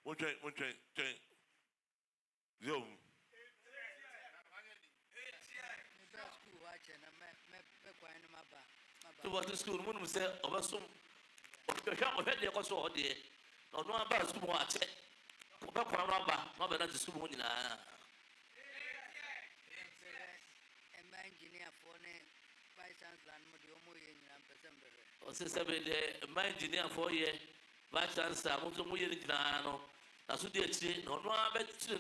One train. Yo. To what the school, one say, over some. The shop of the cost of the. No, no, about school watch it. Back on rubber, not better to school. Engineer for vice chancellor and my engineer for ye, vice chancellor, no, that's what they say. No, I bet you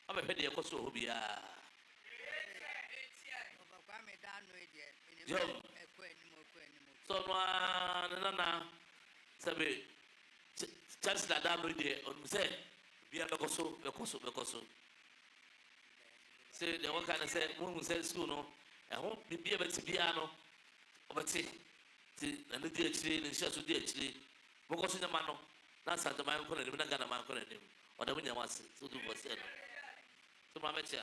I'm a head of course. So, no, Sabe, chancellor, that no idea on say, be a Becoso. Say, the one kind of say, one says, school, no, I won't be able to be ano, but see, and the DHD and just DHD, because in the man, that's at the man, or the winner was to do was said. So, my chair.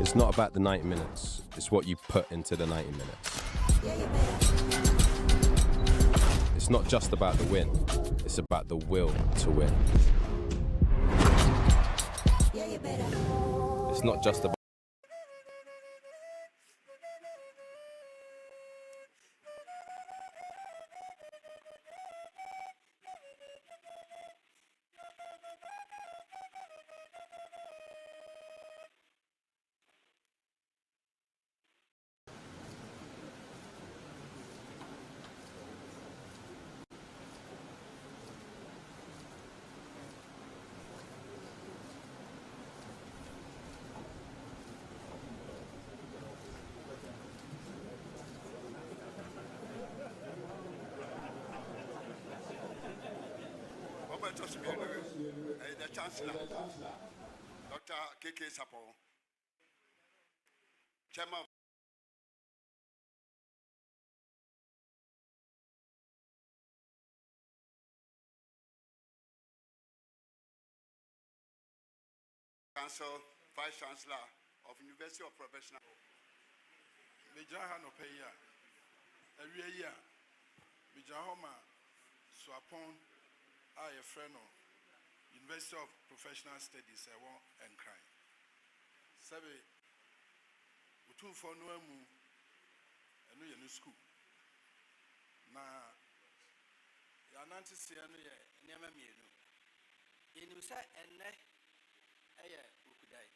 It's not about the 90 minutes. It's what you put into the 90 minutes. It's not just about the win. It's about the will to win. It's not just about the Chancellor, Dr. K.K. Sapo, Chairman of Council, Vice Chancellor of University of Professional. Mejaha no pay ya. Every year, Mijahoma Swapon, I a friend of University of Professional Studies, I want and cry. Sabe, Otumfuo no amu eno ye no school na ya nantesia no ye niam mienu yenu sa enne eye awukudae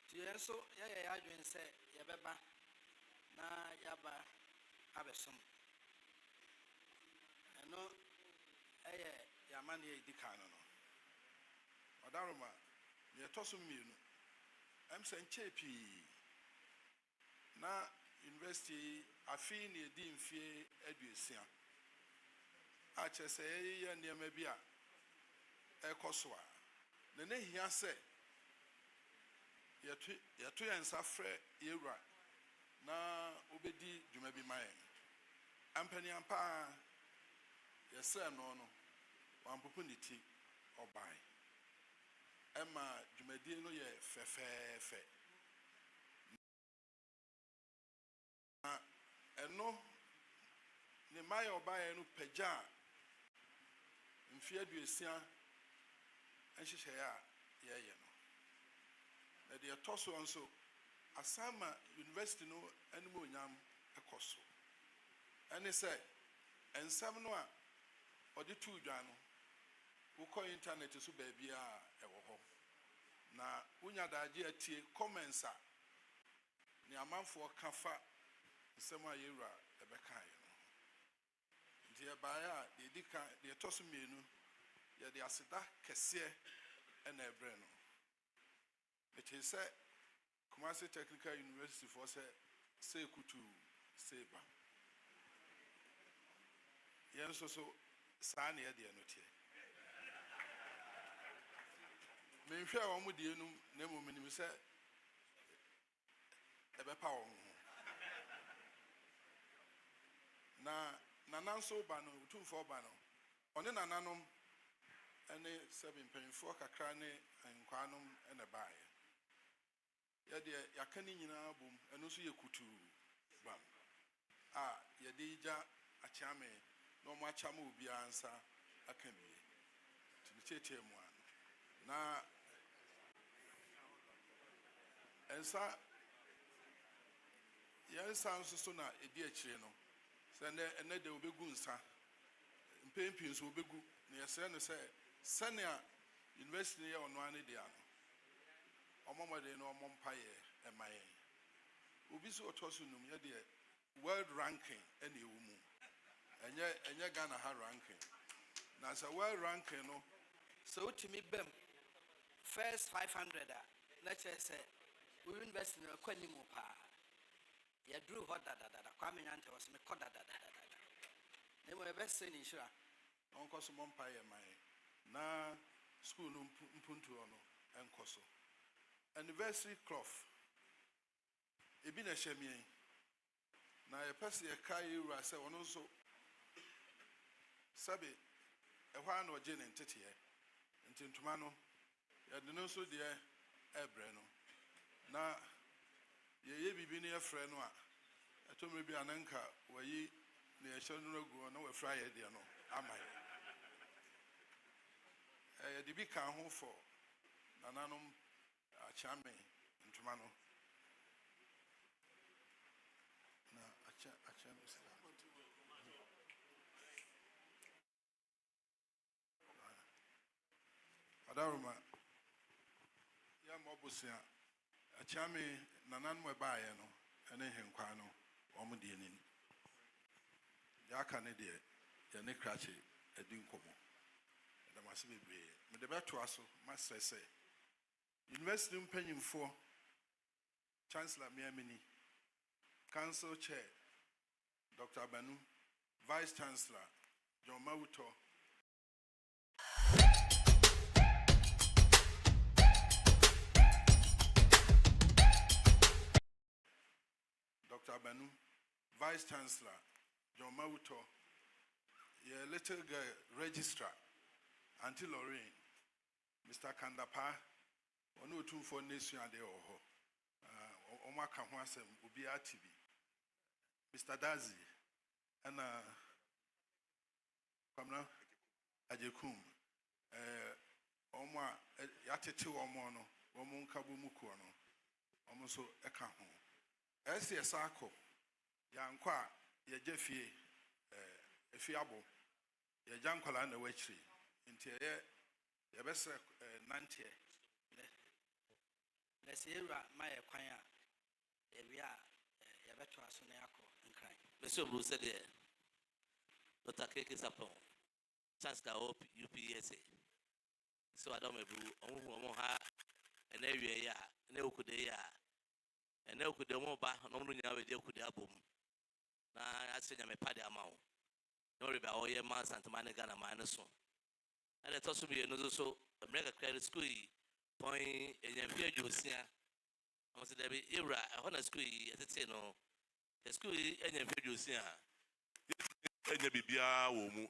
tienso ye adwen se ye beba na yaba abesom eno eye yamane ye dikan no odaroma ye tosum mienu am senchepi na university afi ne di mfie aduosia a chese ye niam bi a ekoso a na hia se yeto yensa frɛ yewura na obedi dwuma bi mae ampani ampa yesɛ no wampopo ne ti obai ema dwumadi no ye fɛfɛɛfɛ na eno ne mae obai no pagya mfie aduosia enhyehyɛ a yɛyɛ no na de toso nso asama university no animo onyam ekoso ene sɛ ensam no a ɔde tu dwa no wokɔ internet so baabi a ɛwɔ hɔ na wonya daagye atie comments a ne amanfoɔ ka fa nsɛm a yɛwura ɛbɛkae no nti ɛbaeɛ a de dika de toso mienu yɛde aseda kɛseɛ ɛna ɛbrɛ no it is a Kumasi Technical University for say kutu seba. Yen so sani ya dia notie. Me hwe a omo die num na mo minim se ebepa wo ho. Na nananso ba no Otumfuo ba no. One nananom ene seven mpanyimfo kakra ne nkwanom ene bae. Yade yakani nyina bom eno so yekutu bam a yade ija achiame no mo achama obi ansa aka bi tinichete mu an na ensa yensa nso so na edi akire no se ne ene de obegu nsa mpempi nso obegu na yesere no se senia university ye ono ane dia no omomode no omompaye emaye obi so otoso num ye de world ranking ene ewu mu enye Ghana ha ranking na sa world ranking no so utimi bem first 500 na chese we university no kwani mu pa ya drew hot da kwame nyante was me koda da ne mo be say ni sure onko so mompaye emaye na school no mpuntu no enkoso anniversary cloth ebi na hyemien na ye pese ye kai ura se wono so sabe ehwa na oje ne ntete ye ntintuma no ye de no so de ebre no na ye bibi ne ye frɛ no a atomre bi ananka wayi ne ye hyɛ no gu na wa fra ye de no amai ye de bi kan ho fo nananom achame ntuma no na achame adaruma ya mobusia achame nananom ebaaye no ene henkwa no omde enini ya aka ne de ya ne krache edin komo da mase bebre me de beto aso masese University mpanyimfo Chancellor Miamini, Council Chair Dr. Banu, Vice Chancellor John Mauto, Dr. Banu, Vice Chancellor John Mauto, your little girl registrar Auntie Lorraine, Mr. Kandapa. Ono Otumfuo nation ade oho omo aka ho asem obi atibi Mr. Dazi ana kwamna ajekum omo a yatete omo no omo nkabo muko no omo so eka ho ɛsi ɛsa akɔ yankɔ a yɛgye fie efi abo yɛgya nkwalaa na wɔakyiri nti yɛbɛsɛ nanteɛ na sɛ yɛwura ma yɛ kwan a yɛwie a yɛbɛtoa so na yɛakɔ nkran. Monsieur Bruce said there. Dr. Keke Sapon, Chancellor of UPSA. So I don't know how an area, an awukudae, an awukudae more back, no one never did boom. Now I said I'm a paddy amount. No rebel all your man Santa Managana minus one. And it also be another so America credit school point in your fear you see. I was there be era, I want to school as it say no. The school and your fear you see. Enye bibia wo mu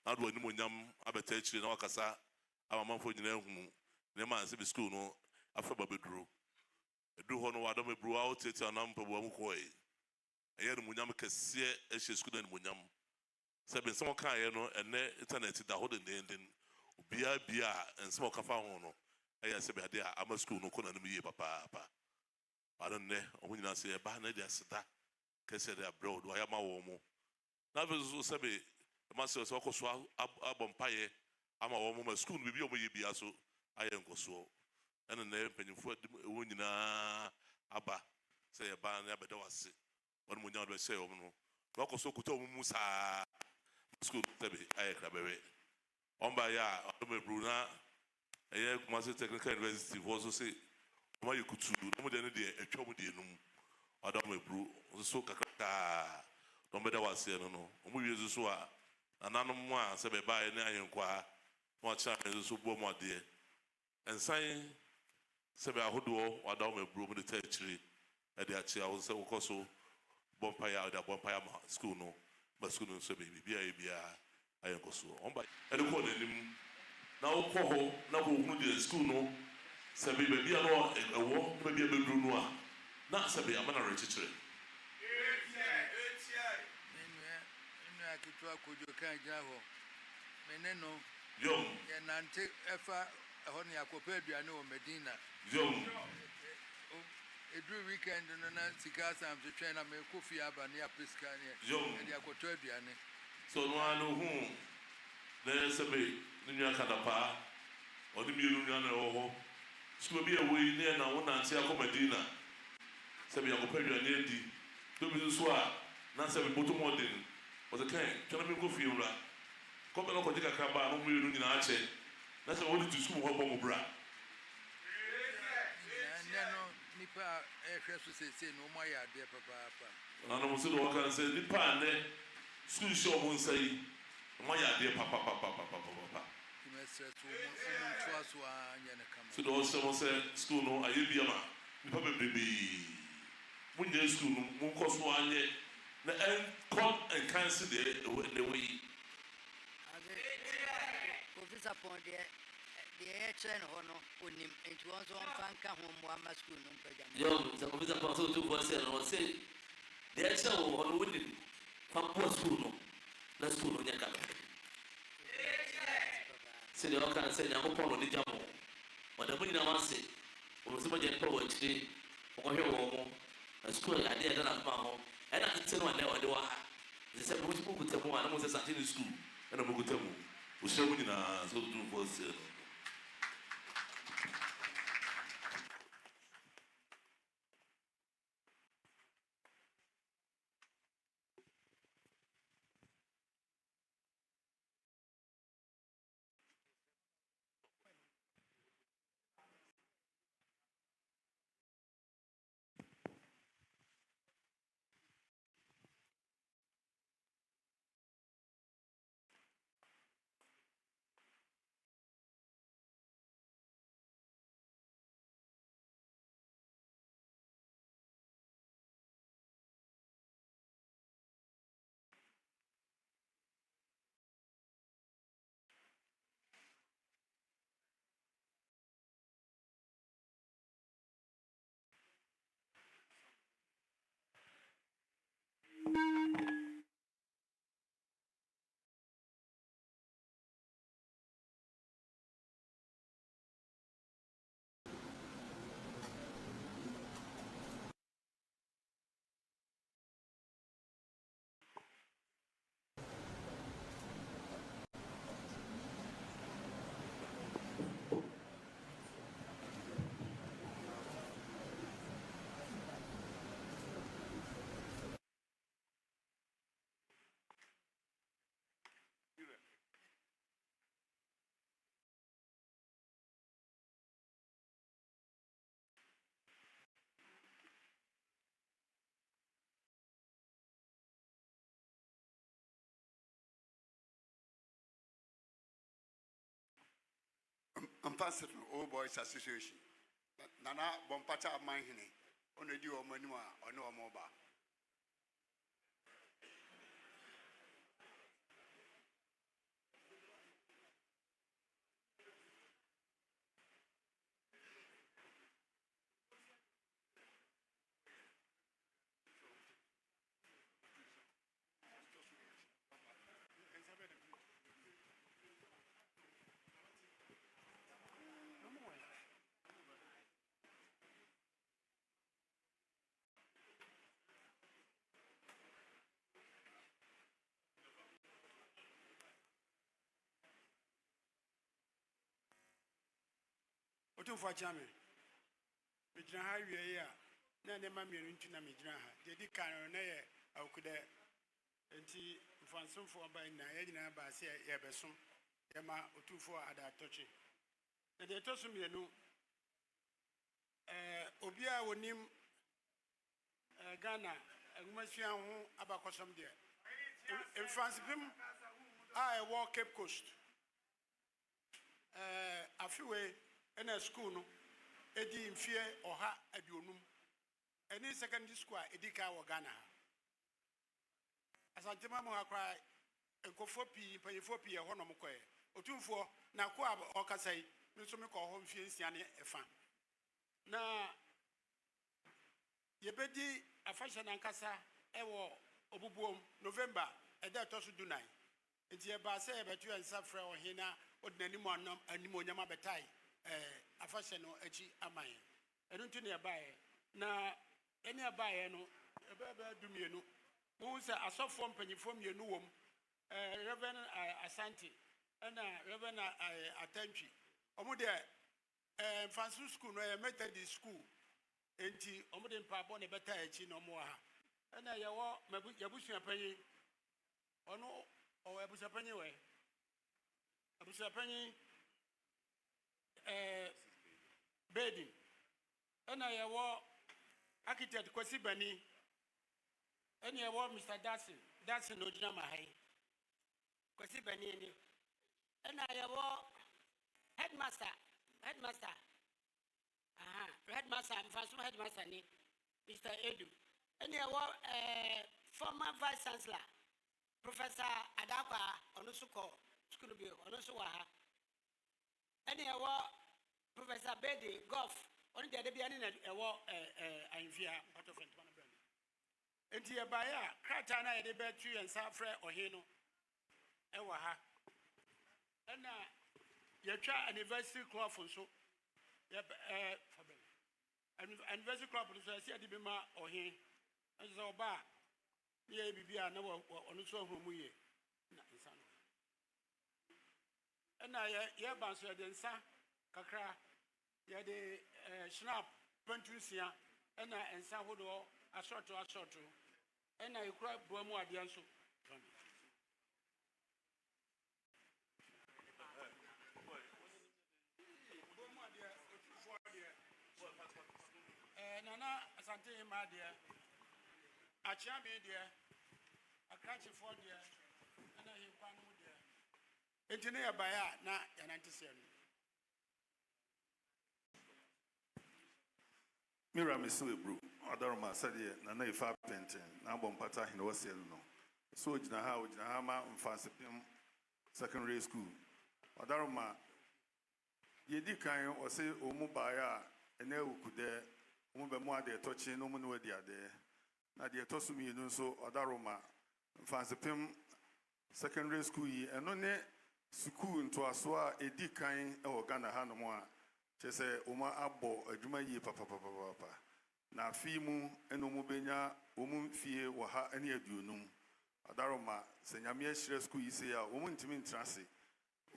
na do animu nyam abetachiri na wakasa amamanfo nyina hu ne man se bi school no afa babeduro edu ho no wadom ebru a otete na mpabu amkoi eye no munyam kese ehye school na munyam se be nso kan ye no ene internet da ho den obia bia nso kafa ho no eye se be ade a ama school no ko na no yie papa ba don ne omunyina se ba na dia seta kese de abroad wa ya ma wo mu na vezo sebe master so ko so abompaye ama wo mo school bibi o mo yebia so aye nkoso ene na mpanyimfo wo nyina aba se ye ba na abeda wase won mo nya do se wo no na ko so kuta wo mu sa school sebe aye krabewe on ba ya o me bruna aye Kumasi Technical University wo so se mo yekutu mo de ne de etwa mo de enum adam ebru so kakaka don't better was saying no. We use so another one say be buy na yenkwa no cha me so bo mo de ensan say be ahodo adam ebru mo de techiri e de achi awo say wo so bompire da bompire ma school no but school no so be bia ayenko so on ba e de ko nanim na wo ko ho na ko hunu de school no say be bia no ewo be bia bedru no a na say be amana rechichire Kitwa kujo kan jaho meneno yom ye nante efa ho ne akopa aduane o Medina yom edru weekend no na sika sam to twen na me kofi aba ne apiska ne yom e de akoto aduane so no anu hu na sebe nua kadapa odi mi nua na ho so bi ewe ne na wo nante akọ Medina sebe akopa aduane di do bi so a na sebe boto modern was a kind, can I go for you? Come and look at the Kaba, no million in Archie. That's all to school, Bra. Nipa ehwe say no more ya dear papa. And I was to walk and say, the pan there, school show won't say, my dear papa. You must say to us so the someone said, school no, I be a man. Probably when you school, won't cost 1 year. Na court and cancel the way. Professor Ponde, the airtrain honor on him, and to also on Fanka home, one school. Yo, the Professor Ponso 2 was say, the airtrain on winning from poor school. Let's school on your car. Say the all can say, I'm upon the jam. But the winner must say, was so much poetry or your home. A school idea that I'm home. And I can tell one now, they said, most people could tell one, I was at school, and I'm going to tell you, we're showing in a so do for Ambassador Old Boys Association. Nana Bompata Mahine, on the deal of Manua or no mobile. Otumfuo chame. Mijina ha wie ya. Na ne ma mienu ntu na mijina ha. De di kan na ye awukudae. Enti mfansomfo ba na ye nyina ba se ye besom. Ye ma Otumfuo ada tochi. Na de to so mienu obi a wonim Ghana agumasuan ho abakosom de. Mfansipim a e Cape Coast. Afiwe na school no edi mfie oha aduonum eni secondary school a edi ka wo Ghana Asante ma mo akra enkofo pi panyefo pi e ho no mkoe Otumfuo na ko okasai nso me ko ho mfie nsia ne efa na yebedi afasha na nkasa ewo obubuom November eda tosu dunai enti e ba se e betu ensa frɛ ohina odinani mo animo nyama betai afashe no echi amaye enu ntu ne bae na eni abae no ebe dumienu wo se asofo mpanyifo mienu wom Reverend Asante na Reverend Atantwi omo de fancy school no Methodist school enti omo de mpabo ne beta echi no mo ha na ye wo yabusua panyi ono o yabusua panyi we abusua panyi Bedin ena ye wo architect Kwesi Bani ena ye wo Mr. Dasin no jina mahai Kwesi Bani ni ena ye wo headmaster mfasuma headmaster ni Mr. Edu ena ye wo former vice chancellor Professor Adakwa onusuko school bi onusu wa ha ene ewo Professor Bedi Golf oni de bia ne na ewo anfia patofent man brand enti e ba ya krata na ye de betu yensa frɛ ohe no ewo ha ena ye twa anniversary club nso ye anniversary club nso se de bi ma ohe nso oba ye bibia na ono so ahuru ye na nsa no ena ye ban so de nsa kakra ye de snap pantusia ena ensa hodo asorto ena ikura boamu ade nso boamu ade Otumfuo ade nana Asante ma ade achia be de akrachifo de ena hinkwa no de enti ne ya baya na yanantese no Mira Misu Bru, Adorma Sadia, Nana Ifa Penton, Nabon Pata in Oceano. So Jina ma Fansipim Secondary School. Adorma Yedikan or say Omubaya, and awukudae, Umubemua de touching no one with the other. Nadia Tosumi Nunso, Adaroma, Fansipim Secondary School, and only school into Aswa, Edikan or Ghana Hanamoa. Chese uma abo adwuma yi papa na fimu eno mu benya omu fie wo ha ene aduonum adaroma senyame ahire school yi se ya omu ntimi ntrase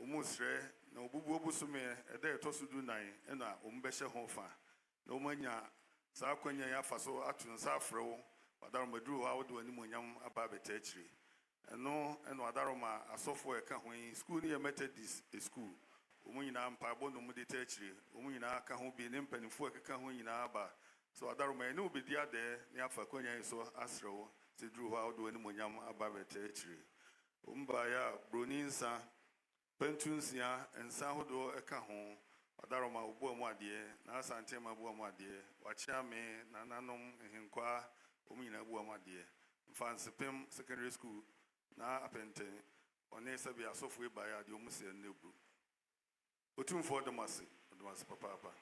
omu sre na obubu obusume eda etosu du nan ena omu behye ho fa na omu anya sa kwanya ya faso atunsa afrewo adaroma duru ha wo de ani monyam aba beta akire eno adaroma asofo e ka ho school ni Methodist school Umuina mpabo no mudite achire umuina aka ho bi ne mpanifo akeka ho nyina aba so adaroma ene obedi ade ne afa kwanya so asrewo se duru ha odo ani monyam aba bete achire umba ya broninsa pentunsia ensa hodo eka ho Adaroma ubu mwadie na Asante mabu mwadie wachiame na nanom hinkwa omina bu mwadie mfansepem secondary school na apente one sabi asofu eba ya de omuse nebu Otumfuo domase papa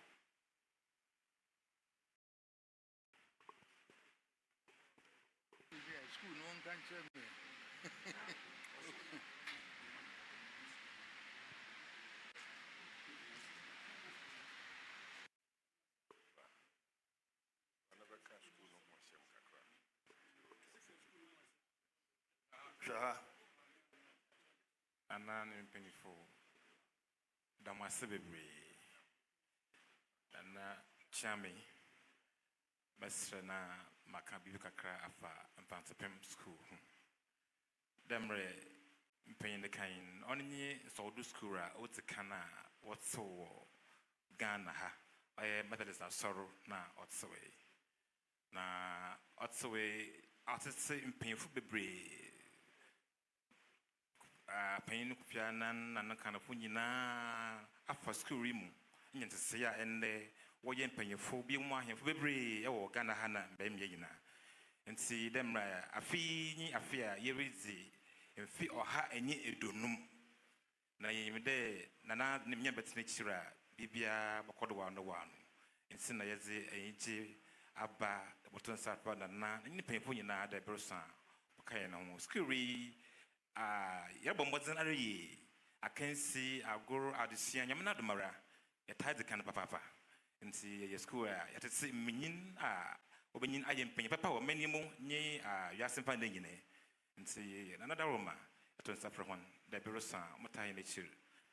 school no one can tell me. Shaha Anan penifo damase bebre na chami mesre na maka bibi kakra afa mpantepem school demre mpenye kan onye sodu school a otikana whatso Ghana ha aye methodist asoro na otsowe na otsowe atese mpenyefo bebre penyin kupia nan kana funyina afa school rimu nyentese ya ende woye mpenyefo bi mu ahemfo bebre e wo Ghana ha na mbemye nyina nti demra afi a yerizi mfi oha enye edonum na yimde nana nya betene chira bibia bakodo wano nti na yeze enje aba boton sarpa na ni penfo nyina da bersa bakaye na ho school ya bombozen ari akansi agoro adesia nyamna domara ya tide kan papa nti ya school ya tete minyin obenyin aye mpenye papa wo manimu nyi ya sempa ndanyine nti na nadaroma to nsafre hon da berosa mutai na chir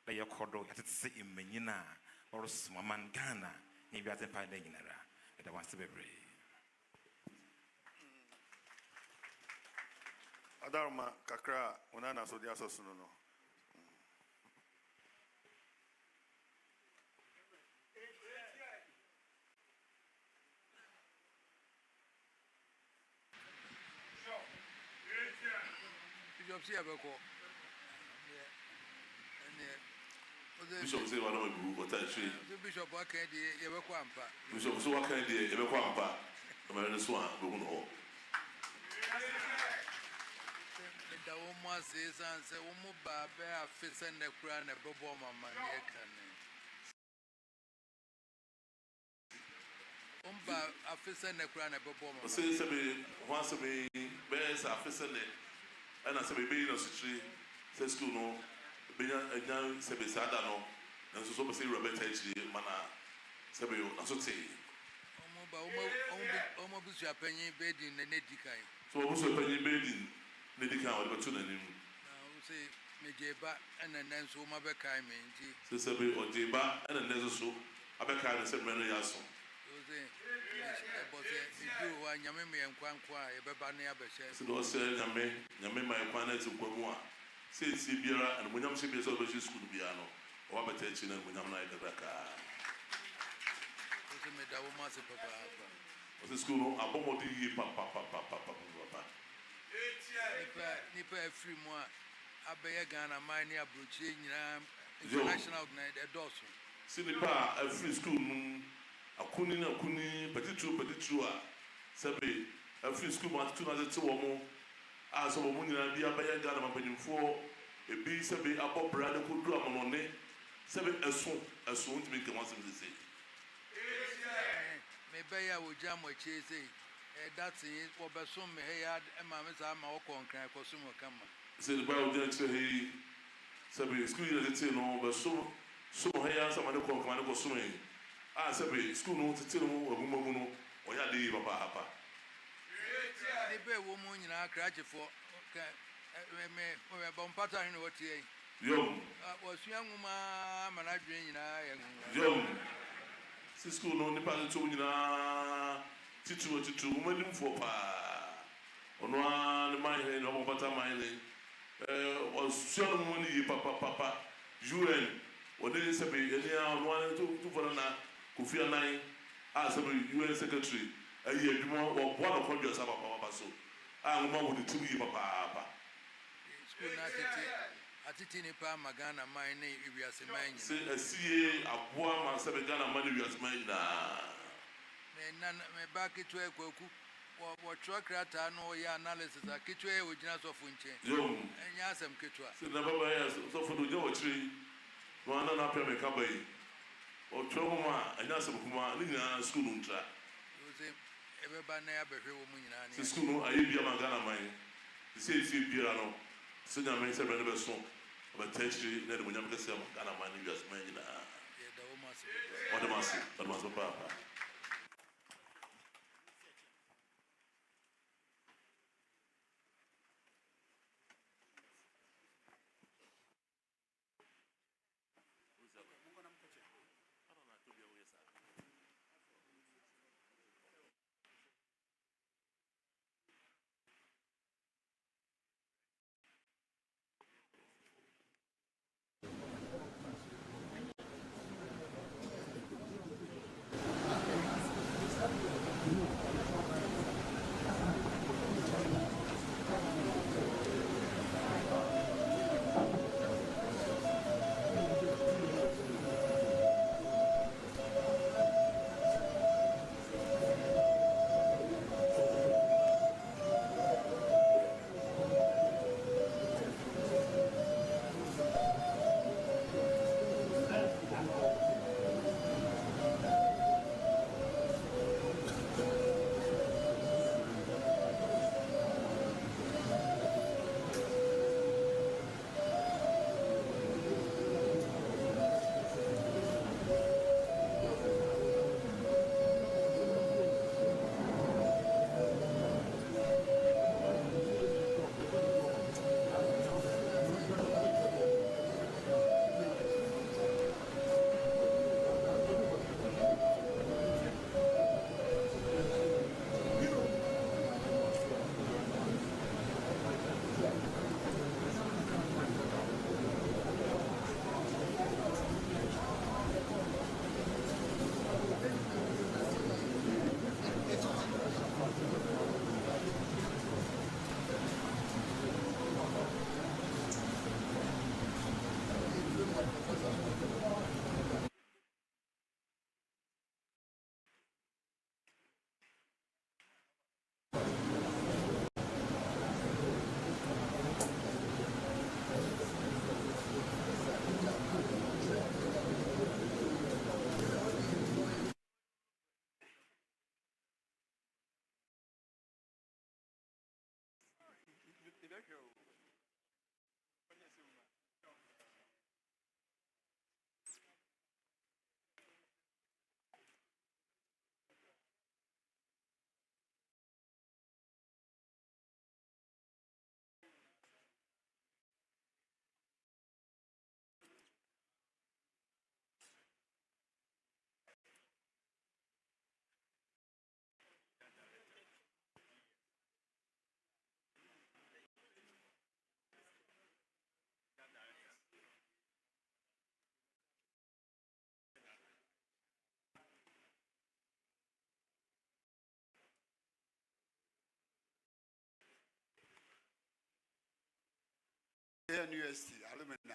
da ya kodo ya tete menyina oros maman Ghana nyi ya sempa ndanyine ra da wanse bebre Adaroma kakra unana so dia so no Bishop see abeko Bishop say one of you what I say Bishop akandi yebeko ampa Bishop so akandi yebeko ampa amana so a be hu da woman says and say woman babe afisa na kura na bobo mama ne kane umba afisa na kura na bobo mama say be once be best afisa ne ana say be no sitri say school no be nya say be sada no na so be say Robert actually mana say be na so say omo bisu apanyin bedin na nedikan so obuso apanyin bedin nedikan o be to na nim na o say mejeba ana nanso ma be kai me nti say be ojeba ana nanso so abeka na say me no yaso o say bote idu wa nyame me nkwankwa e beba na ya be hye so do say nyame mai kwana ti kwamu a say si biara ana munyam se be so be school bia no o ba ta chi na munyam na ida ka o say me da wo ma se papa o say school no abomodi yi papa nipa free mo abeye Ghana mine abrochie nyina international organized doso si nipa free school no akuni petitu a sabe free school ma tu na zete wo mo a so mo nyina bi abeye Ghana mapanyimfo ebi sabe abobra de kodu amonone sabe eso ntimi nke mo asem sese me beya wo jam wa chese that's it wo beso me he ya ma me sa ma wo konkran ko so mo kama se the Bible just say he sabe school is it no beso so he ya sa ma de konkran ko so me sabe school no tete no agumamu no o ya de papa hapa ni be wo mo nyina krachefo ka me bompata ni wo tie yo wo suanwuma manadwen nyina ya yo si school no ni pa to nyina titu umanim fo pa ono an man he no bompata man le o suanwuma ni papa UN wode sabe eni ono an to for na Kofi Annan sabe UN secretary ayi adwuma o boa no kodwo sa papa so ngoma wo de tumi papa school na tete atiti nipa magana mine wiase mine say see aboa man say Ghana man wiase man na me back to ekwaku what krata no ya analysis a kitwe e ogina so fo nche enya asem kitwa say na baba ya so fo do je ochiri no na pe me ka bai o tro ma enya asem kuma ni nyina school ntra you say ebeba na ya behwe wo mu nyina ni school no ayi bia man Ghana man say bia no so nya men say be be so but actually na de mo nya me say Ghana man wiase man nyina o de mas papa University alumni.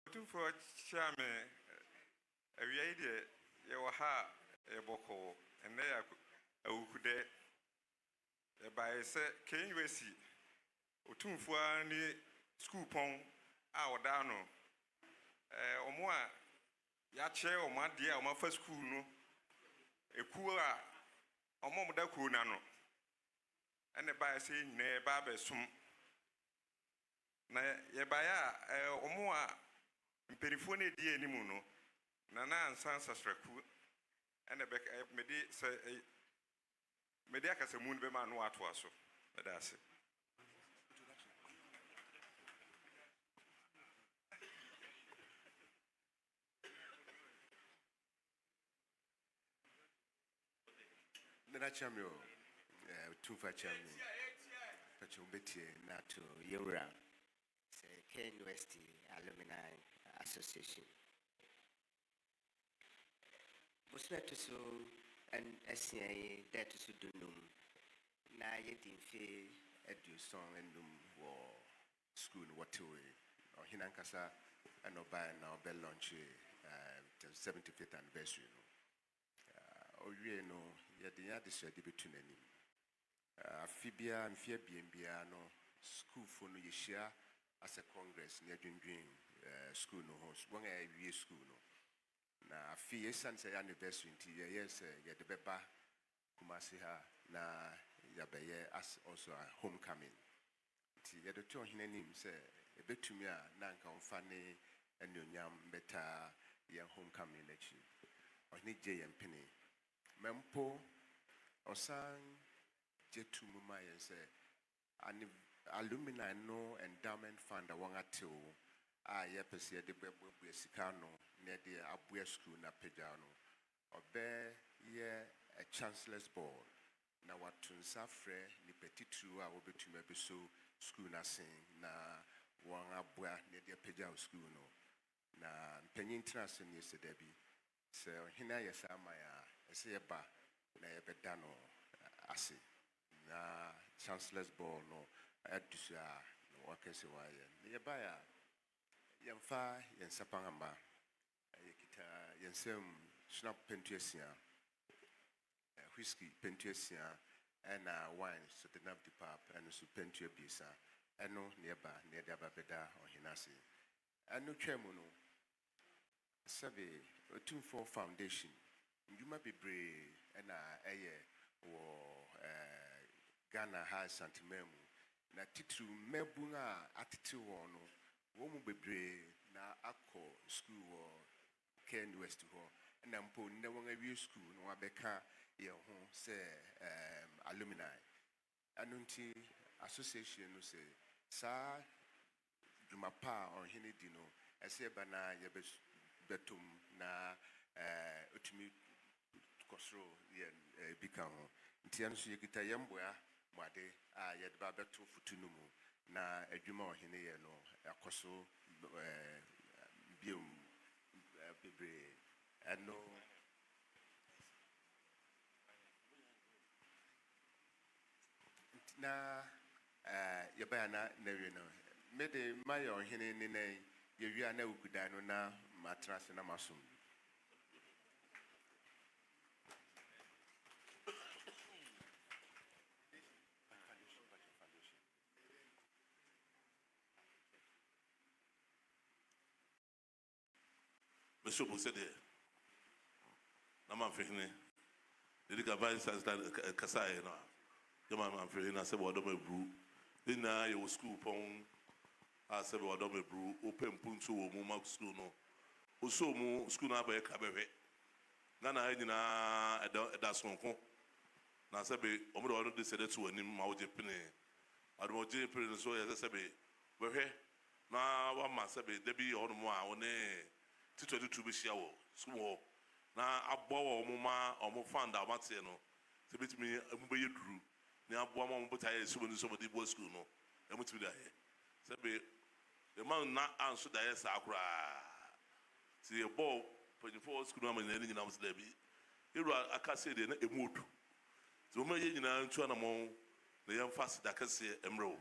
Otumfuo chairman awia ide ye wo ha e boko ene ya awukudae e bae se kenwesi Otumfuo ni school pon a oda no omo a ya che omo ade a omo fa school no eku a omo mo da ku na no ene bae se nyine ba be sum na ye bae a omo a mperifo na die animu no na na ansan sasraku ene be medi akasamu no be ma no ato aso medase Benachamio, Otumfuo Chamio, Pachumbetie, Nato, Yura, Ghanaian University Alumni Association. Busna to so and SCA that to do num. Na yet in fee edu song and num war school waterway or Hinankasa and Oban now bell launch the 75th anniversary. Or you know, yet the other said between any Fibia and Fia no school for no year as a congress near Dream school no host one year school no. Na Fia Sunday anniversary yes, yet the Beba Kumasiha na Yabaye as also a homecoming. Yet the two names say a bit to me, Nanka on Fanny and Yam better young homecoming actually. Or need J and Penny. Mempo or sang Jetu Mumai and say, an alumni no endowment fund a one at two. Yepesia de Bebe Sicano near the Abuya School na Pejano. Or bear ye a chancellor's board. Na watunsa fre ni petit trou a obetu maybe so school na sing na one abua near the Pejao school no. Na penny trans in yesterday be. So hina yasamaya. Say ba na yebedano ase na chancellor's ball no adusua no wakese waye ne yebaya yemfa yensapangamba yekita yensem snap pentuesia whiskey pentuesia and wine so the nav the pap and so pentue bisa eno neba ne dia babeda ohinase eno twemu no sabe Otumfuo Foundation you might be brave and Ghana Asante na titru mebunga attitude no womu be brave na akọ school or Ghanaian West ho and ampo ne won awie school no abeka ye ho say alumni anunti association no say sa dumapa on hinedi no ese bana ye betum na otumi kosro yen bikam ntian so yekita yemboa mwade yede ba beto futunu mu na adwuma ohene ye no akoso biom bebre eno na yebaya na newe no mede mayo ohene ne ne yewia na awukudae no na matrase na masum Monsieur Boussede, Naman Fihne, the Gavai says that Kasai, the man Fihna said, what do me brew? Then I was school pong. I said, what do me brew? Open Puntu, Mumak school no. Also, school na by a cabaret. Nana, I that's one. Now, Sabe, Omo decided to name Mauji Penny. I don't want Penny, so as I say, we're here. Now, one must say, Debbie or more on a. To be show small now a bow or mama or more fun that what's no to be me a mobile drew now one but I assume somebody was school no and went to the the man not answer the yes I cry see a ball 24 school and anything else there be you I can't say they a mood so my you know to an among the young fast that can say emerald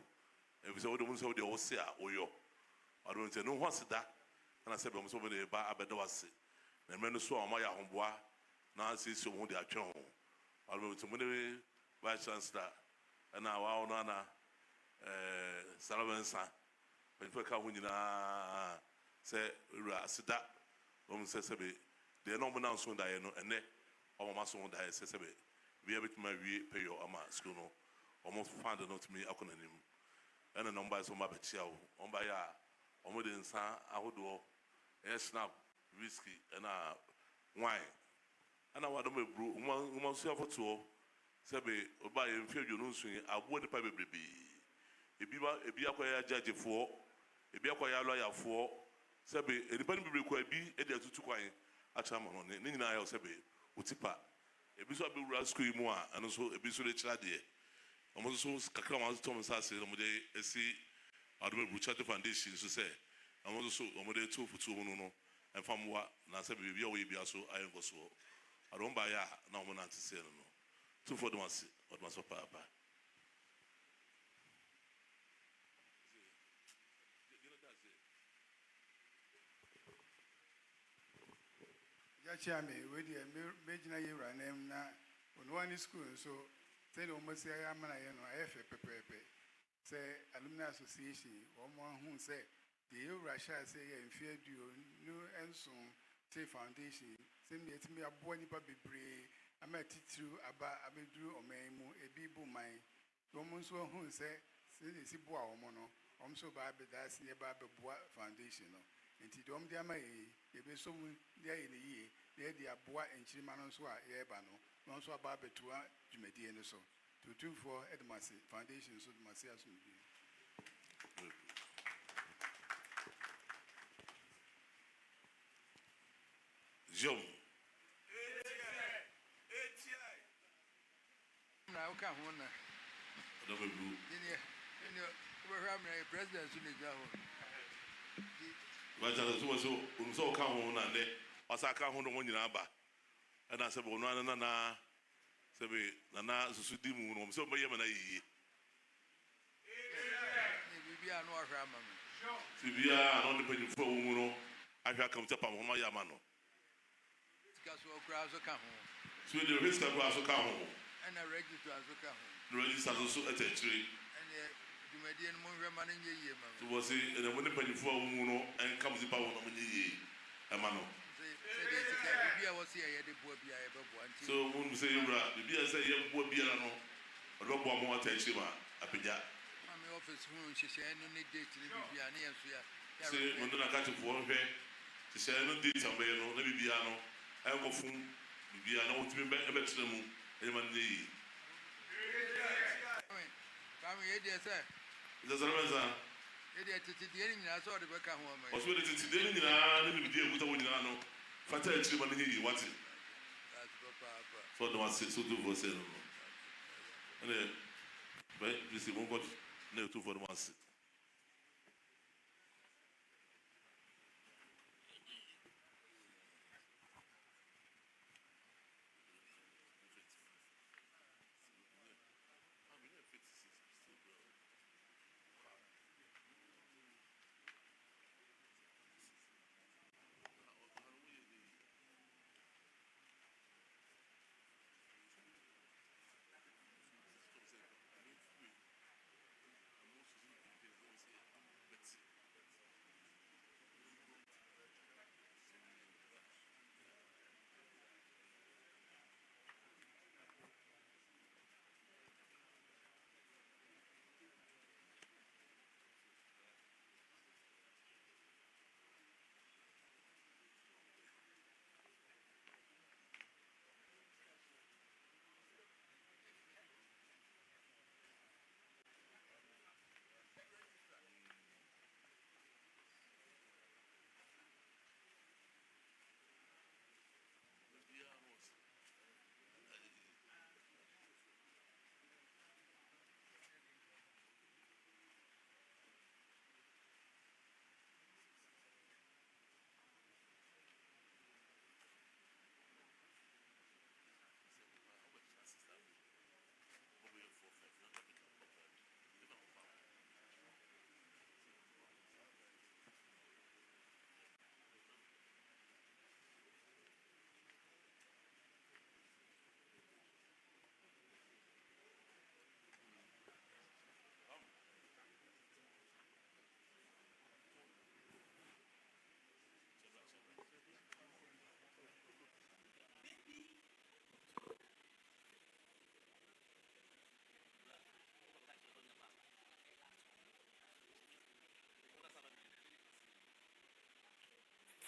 if it's all the ones of the old say or yo I don't know what's that. And I said, I'm so many bad abedwas. And men saw my homeboy. Now I see some of the action. I will to many vice chancellor. And now our Nana Salamansa. When we come in, say, Sida, says, they are not announced on Diana and they are my son that says, we have it my pay your ama school. Almost found a note to me, acronym. And a number is on my bechiao. On by Omode nsa ahodo snap whiskey and wine and I want to brew woman so for two sebe oba ye mfie dwonu nsun abo de pa bebrebe ebi akwaya judge for ebi akwaya lawyer for sebe enipa ni bebrebe kwa bi e de atutu kwan acha ma no ne nyina ya sebe otipa ebi so abewura school mu a ano so ebi so rekyira de omo so kakra ma so tom sa se no mo de esi adoma buchate foundation so say omo so omo de to futu mu no emfa moa na se bibia wo bia so ayenko so adom ba ya na omo na ntse no to for them ase odma so papa Chame, we the Major Yura name na one school, so say almost say I'm an pepe. Say Alumni Association, one who say the Russia say in fear you new and soon say foundation, send me to me a boy baby brave. I met it through about Abedru or Maimu, a bible mine. Woman so who say, say the Sibua or Mono, so bad that's nearby the foundation. And to dom dia mai e be so dia in the year there dia boa enchiriman so a ye ba no so aba betua dwumadi ene so to Otumfuo ADUMASA foundation so ADUMASA aso bi Jom na uka ho na do be blue ni we have a president so ni ja ho But so come on and then was I can't hold on in Abba. And I said, no, Sabi, Nana, Sudimu, so by Yamana. Sibia, only penny for Muno, I shall come to Pamma Yamano. So the risk of Grasso come home. And I register as a come. Register also at a tree. So was it and when the penny for Muno and comes the power of Mini Amano. So when we say you are the beer say you would be a rob one more attention. A pija. My office room, she said, no need date to be an answer. Say, when I got to one here, she said, no date some way, no, maybe piano. I go from Biano to be better to the moon. Anyone need. Come here, sir. There's a reason. I saw the back home. I was ready to deal in a deal with the winner. Fatal children, what's it? So the one sits to do for sale. And then, but this is one got no 2 for the one sit.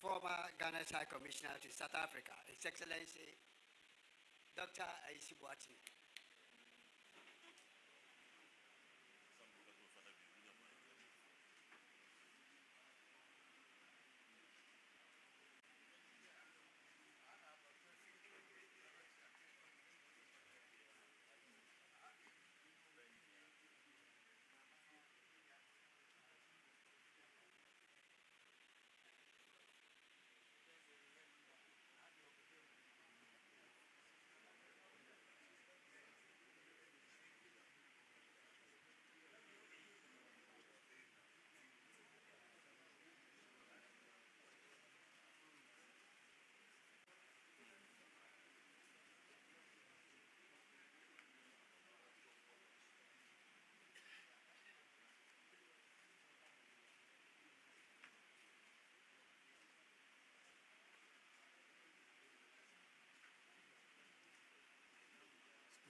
Former Ghanaian High Commissioner to South Africa, His Excellency Dr. Aishibuati.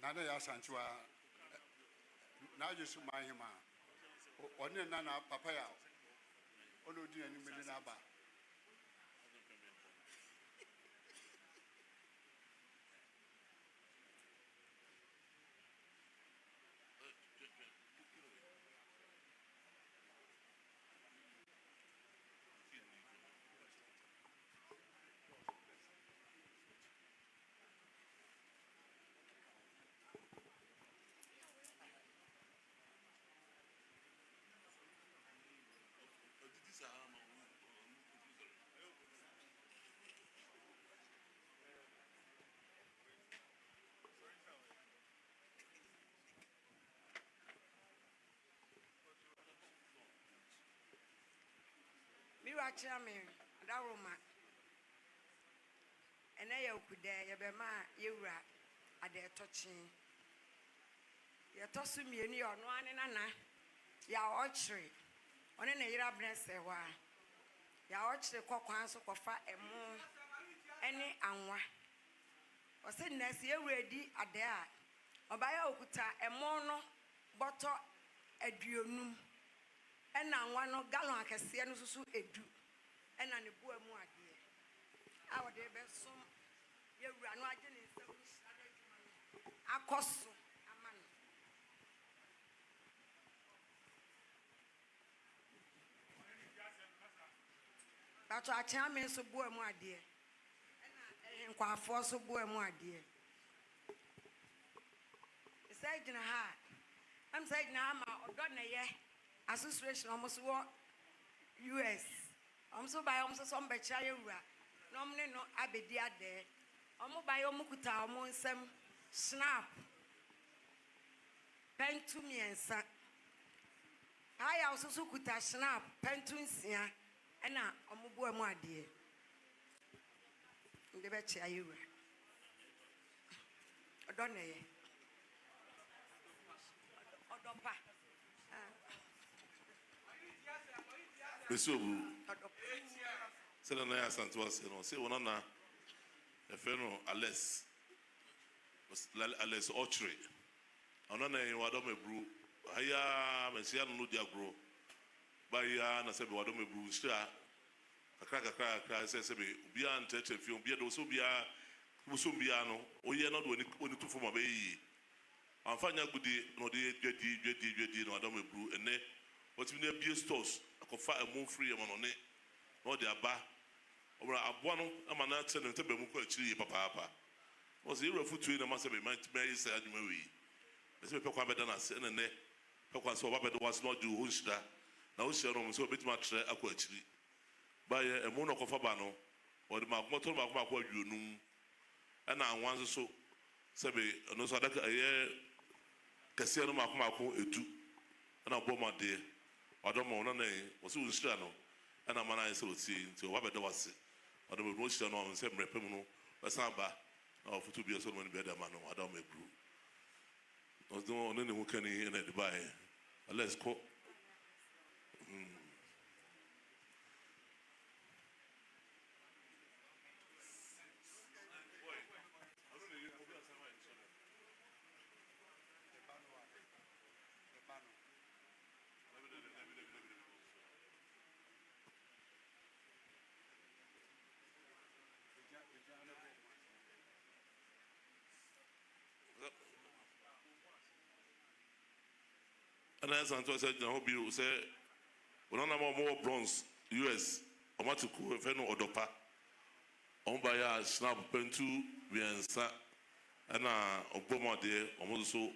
Nana Yasantua. Now you see my hima. Only Nana Papaya. Ono di any Medinaba. Chairman, Daruma, and I awukudae, Yabema, Yura, at their touching. Ya tosu mieni ono anena ya ochre one na yira blesse wa ya ochre kokwan so kofa emu ene anwa o se nasi ewredi ade a obaya okuta emu no boto aduonum ena anwa no galon akese no susu edu ena ne bo amu ade a wode be som yewura no age ne nsam akoso But I tell me so boy more dear. And quite force so boy more dear. It's like in a heart. I'm saying now, I'm done a year. Association almost what US. I'm so by almost some betrayal. Normally, no, I be dear there. I'm by Omukuta, some snap. Pen to me and son. I also could snap, pen to me. And now, I'm a boy, my dear. The betcha you were. I don't know. Odopa. Monsieur, c'est la Ghanaian Asante was, c'est on a a fellow Ales Orchard. On a a Wadome brew. Haya, Messiah no diagro. Baya na sebe wadome brew. Kakra says, be an touch a few, be also be a Musumbiano, or ye not when to form a bay. I'm finding a good day, no day, no Adome brew, and ne what's in their beer stores. I could find a more free amount on it, no their bar. Or a one, a man not sending to Bemuko chili, papa. Was here a foot train, a must have been Mary said, Mary. Let's make a better than us, and ne Papa so what was not do Hunsta. Now, Sharon, so a bit much actually. By a mono of Fabano, or the motor of you know, and now once so, Sabe, no Sadaka, a year, Cassiano Macmaco, a two, and a bomber dear, or the Mona was soon strano, and a man I so see to what there was it, or the motion on some reprimano, a samba, or for to be a so many better man, I don't make brew. Was no one who can in it by a less cook. And as Antoine said, I hope you say, we don't have more bronze, US, or what to call a fellow or dopa. On by a snap pentu, we and Obama there, almost so,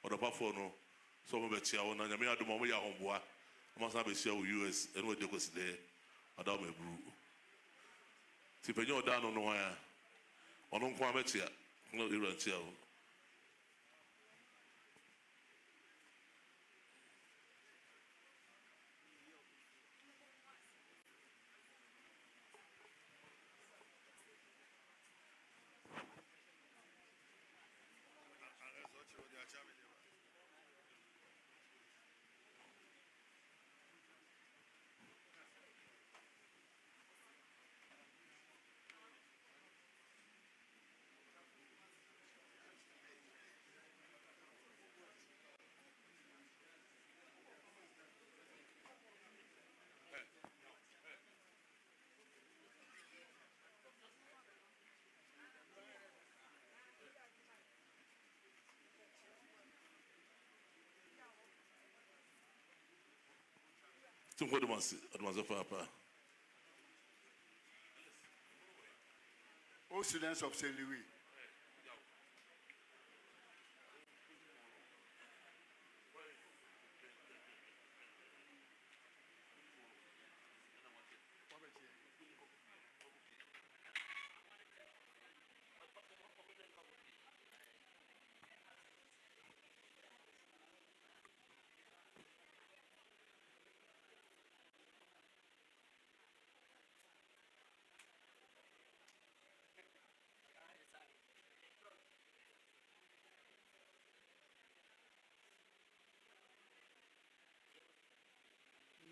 or the Pafono, some of the Chiao, and I may have the Mamma Homeboa, must have a share with US, and what they go there, Adam a brew. Tipenyo down on the wire, on Quametia, no Iran Chiao. Otumfuo Adumase Papa. All students of St. Louis.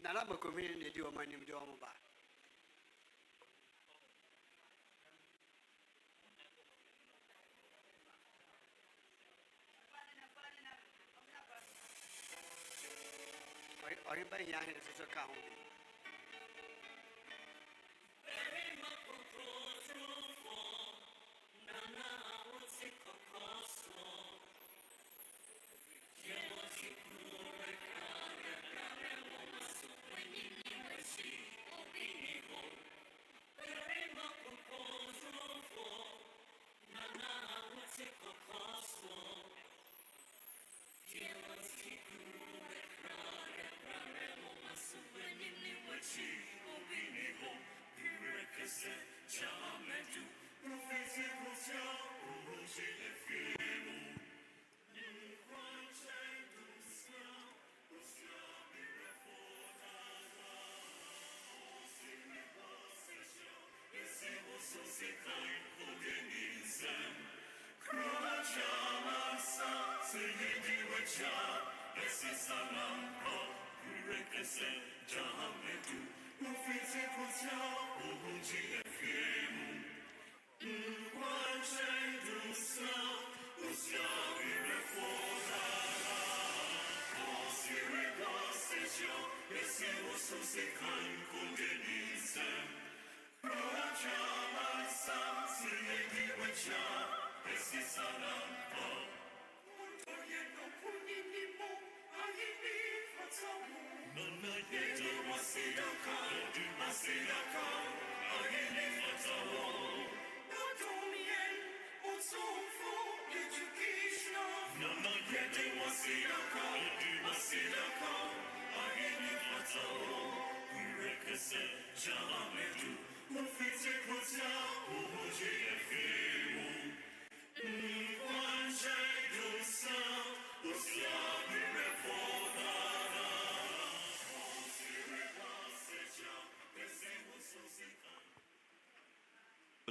Nana Bakomini, do my name, do Omba. Are you buying Yan as a account?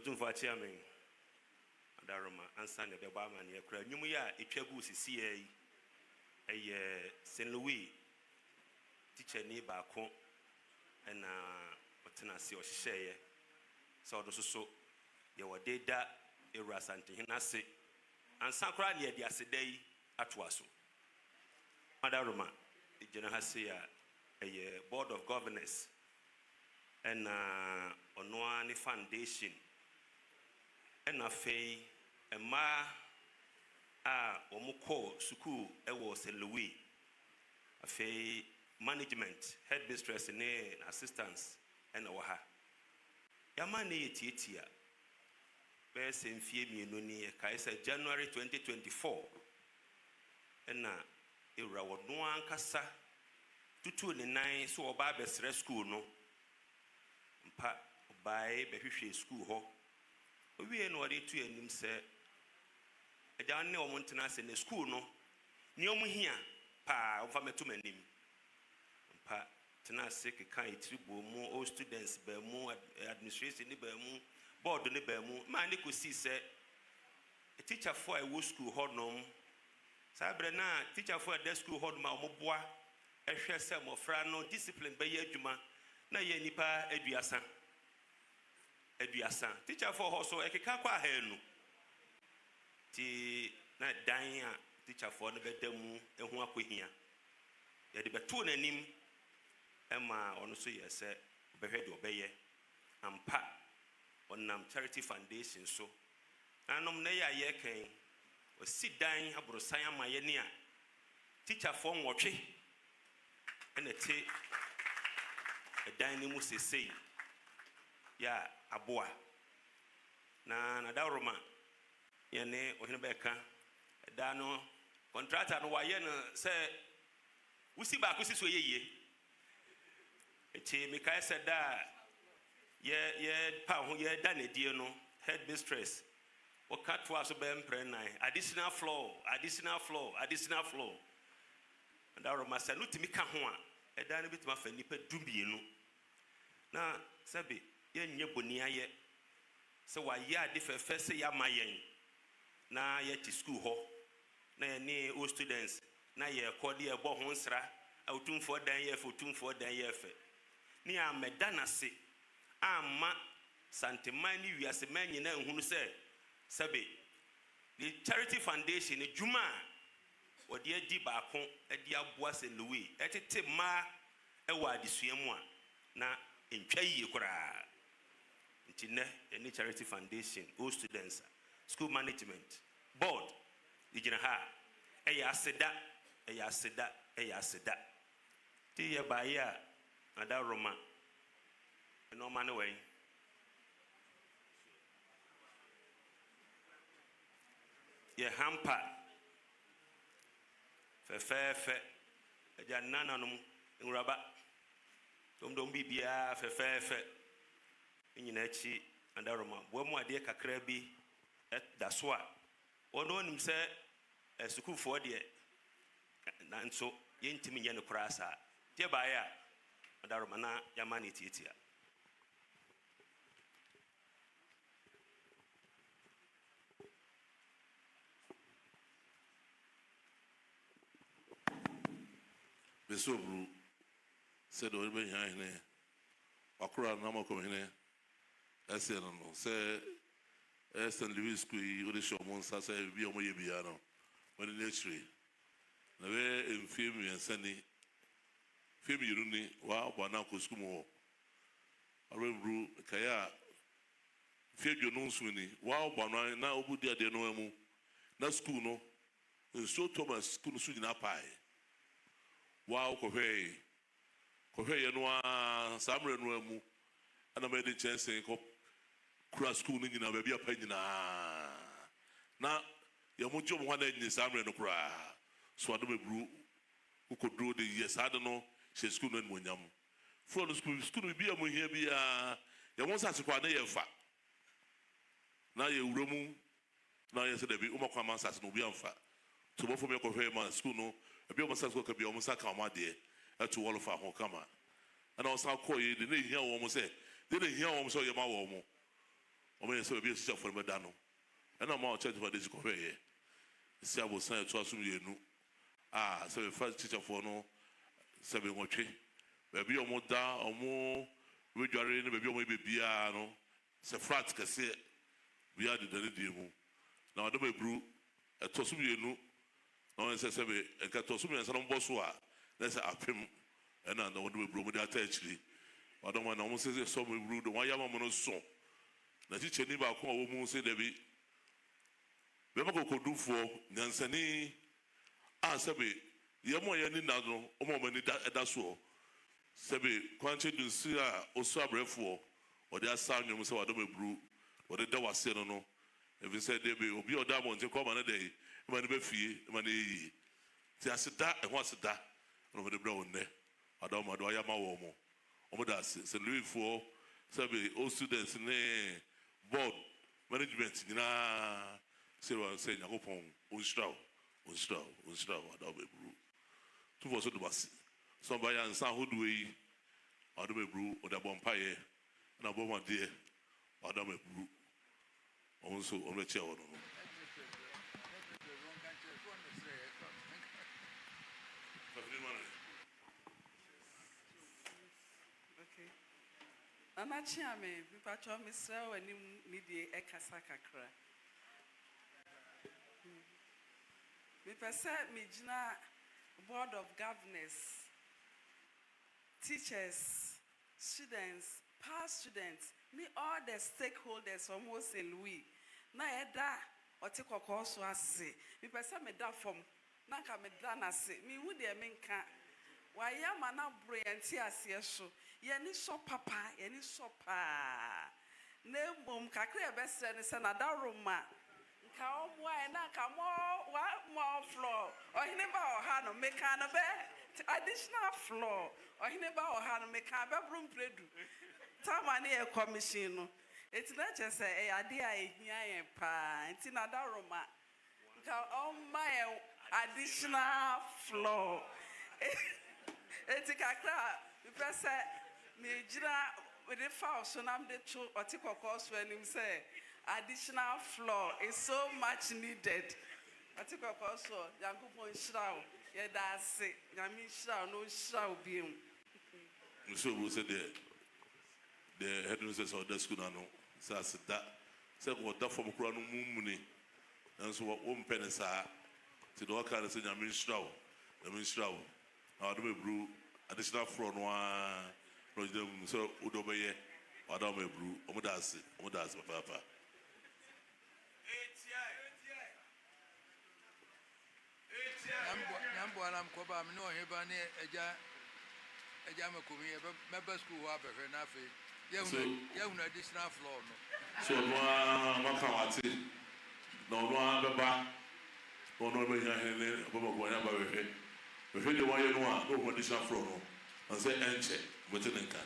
Otumfuo chairman Adaroma ansa ne beba ma ne kra nwum ya etwagu sisi yi eye St. Louis teacher ni ba ko na otena se o hyehyeye so odo so ye wode da Ghanaian Asante hinase ansa kra ne de asedai atoa so Adaroma ejena ha se ya eye board of governors and ono ani foundation and afei ema omuko school ewo St. Louis afei management head mistress ne assistants and oha yama ne yetietia be se mfie mienu ni kai se January 2024 na ewura wono ankasa tutu ne nan so oba besre school no mpa obae behwehwe school ho owie no ore tu anim se eja ne omontena se ne school no ni omuhia pa ofa metu manim mpa tena se keka itribo mu all students ba mu administration ni ba mu board ni ba mu ma ne kosi se teacher for a school hodnom sabre na teacher for a school hodma omoboa ehwe se mofra no discipline ba ye adwuma na ye nipa aduasa teacher for also ekeka kwa hanu ti na dan a teacher for no bedamu ehu akohia ye de beto nanim ema ono so ye se behwe de obeye ampa onam charity foundation so anom na ya ye kan o si dan abrosan amaye ne a teacher for nwotwe ene te ɛdan no mu sesei yɛ aboa na nadaroma yɛne ɔhene bɛka ɛda no contractor no wayɛ no sɛ wusi baako si so yɛyie ɛti mekae sɛ da yɛ pa ho yɛda ne die no head mistress wɔka toa so bɛyɛ mprɛ nan additional floor nadaroma sɛ no tumi ka ho a ɛda no bitumi afa nnipa 12 na sɛbe yɛnyɛ bɔni ayɛ sɛ wayɛ ade fɛfɛ sɛ yɛama yɛn na yɛte school hɔ na yɛne o students na yɛkɔ de yɛbɔ ho nsra Otumfuo dan yɛfɛ ne yɛamɛda n'ase amma santeman ne wiase man nyinaa nhunu sɛbe the charity foundation ne dwuma a wɔde adi baako adi aboa sɛ Louis ɛtete mmaa ɛwɔ adesua mu a na ntwa yie koraa nti nɛ ɛne charity foundation o students school management board gyina ha ɛyɛ aseda ti yɛ baayɛ a nadaroma ɛnɔɔma ne wɛn yɛ hampa fɛfɛɛfɛ ɛgya nananom nwuraba dɔmdɔm biribiara fɛfɛɛfɛ nyina akyi nadaroma boa mu adeɛ kakra bi ɛda so a ɔno onim sɛ sukuufoɔ deɛ nanso yɛntimi nyɛ no koraa saa deɛ baayɛ a nadaroma na yɛama ne tietia Besobru said or behind here. Akura Nama Comine, SN, say St. Louis School, Udisha Monsa, say, be on my piano, when in nature. The way in film and sending film you wow, Banako Skumo. I remember Kaya, Fib your nose winning, wow, Banana, now Budia de Noemu, not school no, and so Thomas school swinging up high. Wow, Cohe Yanua, Samre Nuemu, and I made a chance saying, cross schooling in a baby opinion. Now, Yamujo one in Samre no cry. So I don't know who could do the yes, I don't know, she's school and Munyam. For the school will be a Muhia be a Yamus has a quadray of fat. Now you room, now you said the Umakama has no be on fat. To both of your Cohe man school no. Be almost as well could be almost like our dear to all of our home come. And also, call you didn't hear almost say, didn't hear almost your mouth. Or may so be a shop for Medano. And I'm out church for this coffee. See, I will send to us. So the first teacher for no 7 or 3. Maybe a more down or more, maybe maybe piano. C'est frat que c'est. We are the demo. Now I don't brew a tossum. No one says, a catosum and some bossua. Let's up him and I don't do a broom with that actually. I don't want almost say some rude, why am I so? The teacher never call woman say, Debbie. Bemako could do for Nansani. Ah, Sabi, Yamoyani Nado, or moment that's so. Sabi, quantity to see or sabre for, or their sound you must have a double brew, or the door was said or no. If you said, Debbie, will be your diamond to come another day. Man be fie man yi ti aseda e ho aseda no de bra wonne adam ado ya ma wo mo omo da se Louis for sabe all students ne board management nyina se wa se nyakopon onstrao adam be bru tu for so do basi so ba ya nsa hodo yi adam be bru o da bompaye na bo ma de adam be bru on so on le che wo no. Mama Chiame, Pipacho, Mr. and Midi Ekasakakra. Mipasa Mijna Board of Governors, teachers, students, past students, me all the stakeholders almost in Louis. Na eda otiko koso ase. Mipasa me da from Naka me da na se. Me would the menka wayɛ ma na boro yɛn te aseɛ so yɛni sɔ papa yɛni sɔ paa na mmom kakra yɛbɛsrɛ ne sɛ nadaroma nka ɔmoa na nka more floor ɔhene ba ɔha no meka no bɛ additional floor ɔhene ba ɔha no meka bɛboro mpredu tama ne yɛ commission no eti na kyerɛ sɛ ɛyɛ ade a ehia yɛn paa nti nadaroma nka ɔmma yɛn additional floor eti kakra mepɛ sɛ megyina mede fa so na mede to ɔte kɔkɔɔ so anim sɛ additional floor is so much needed ɔte kɔkɔɔ so Nyankopɔn nhyira wo yɛda ase Nyame nhyira wo na ɔnhyira wo biom nso wo sɛ the headmistress of the school no sɛ aseda sɛ wɔda fam kora no mumuni nanso wɔmpɛ ne saa nti deɛ wɔka ne sɛ Nyame nhyira wo na wɔde mɛburu additional floor no a na ɔgyina mu sɛ wode wobɛyɛ wɔada wo mɛburu ɔmoda ase papaapa Nyamboa mkoba mne oheba ne eja makomi meba school hɔ abɛhwɛ na afei yɛhunu additional floor no so ɔno a maka wate na ɔno a bɛba na ɔno bɛnya hene ɔbɛmagoanya ba bɛhwɛ deɛ wɔayɛ no a na ɔhu additional floor no na sɛ ɛnkyɛ mɔte ne nka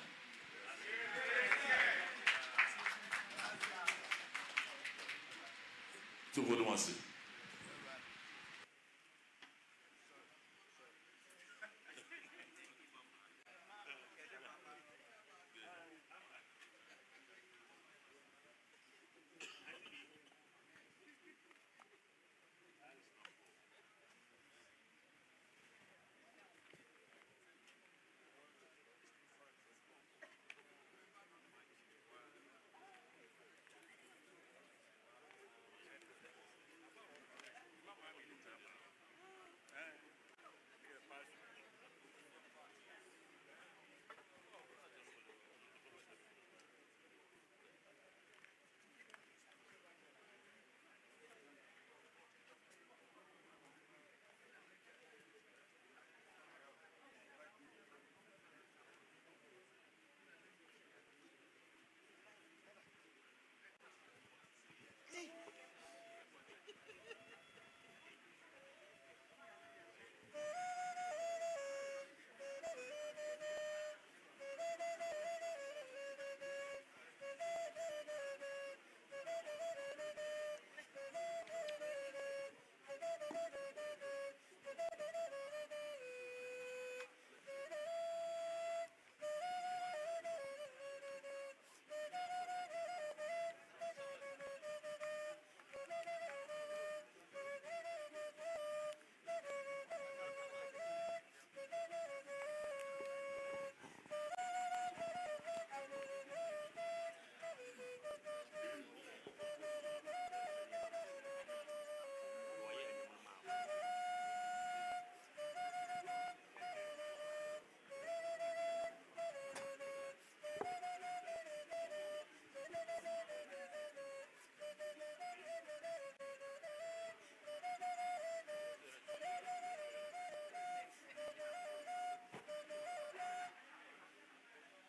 tumfo ne wase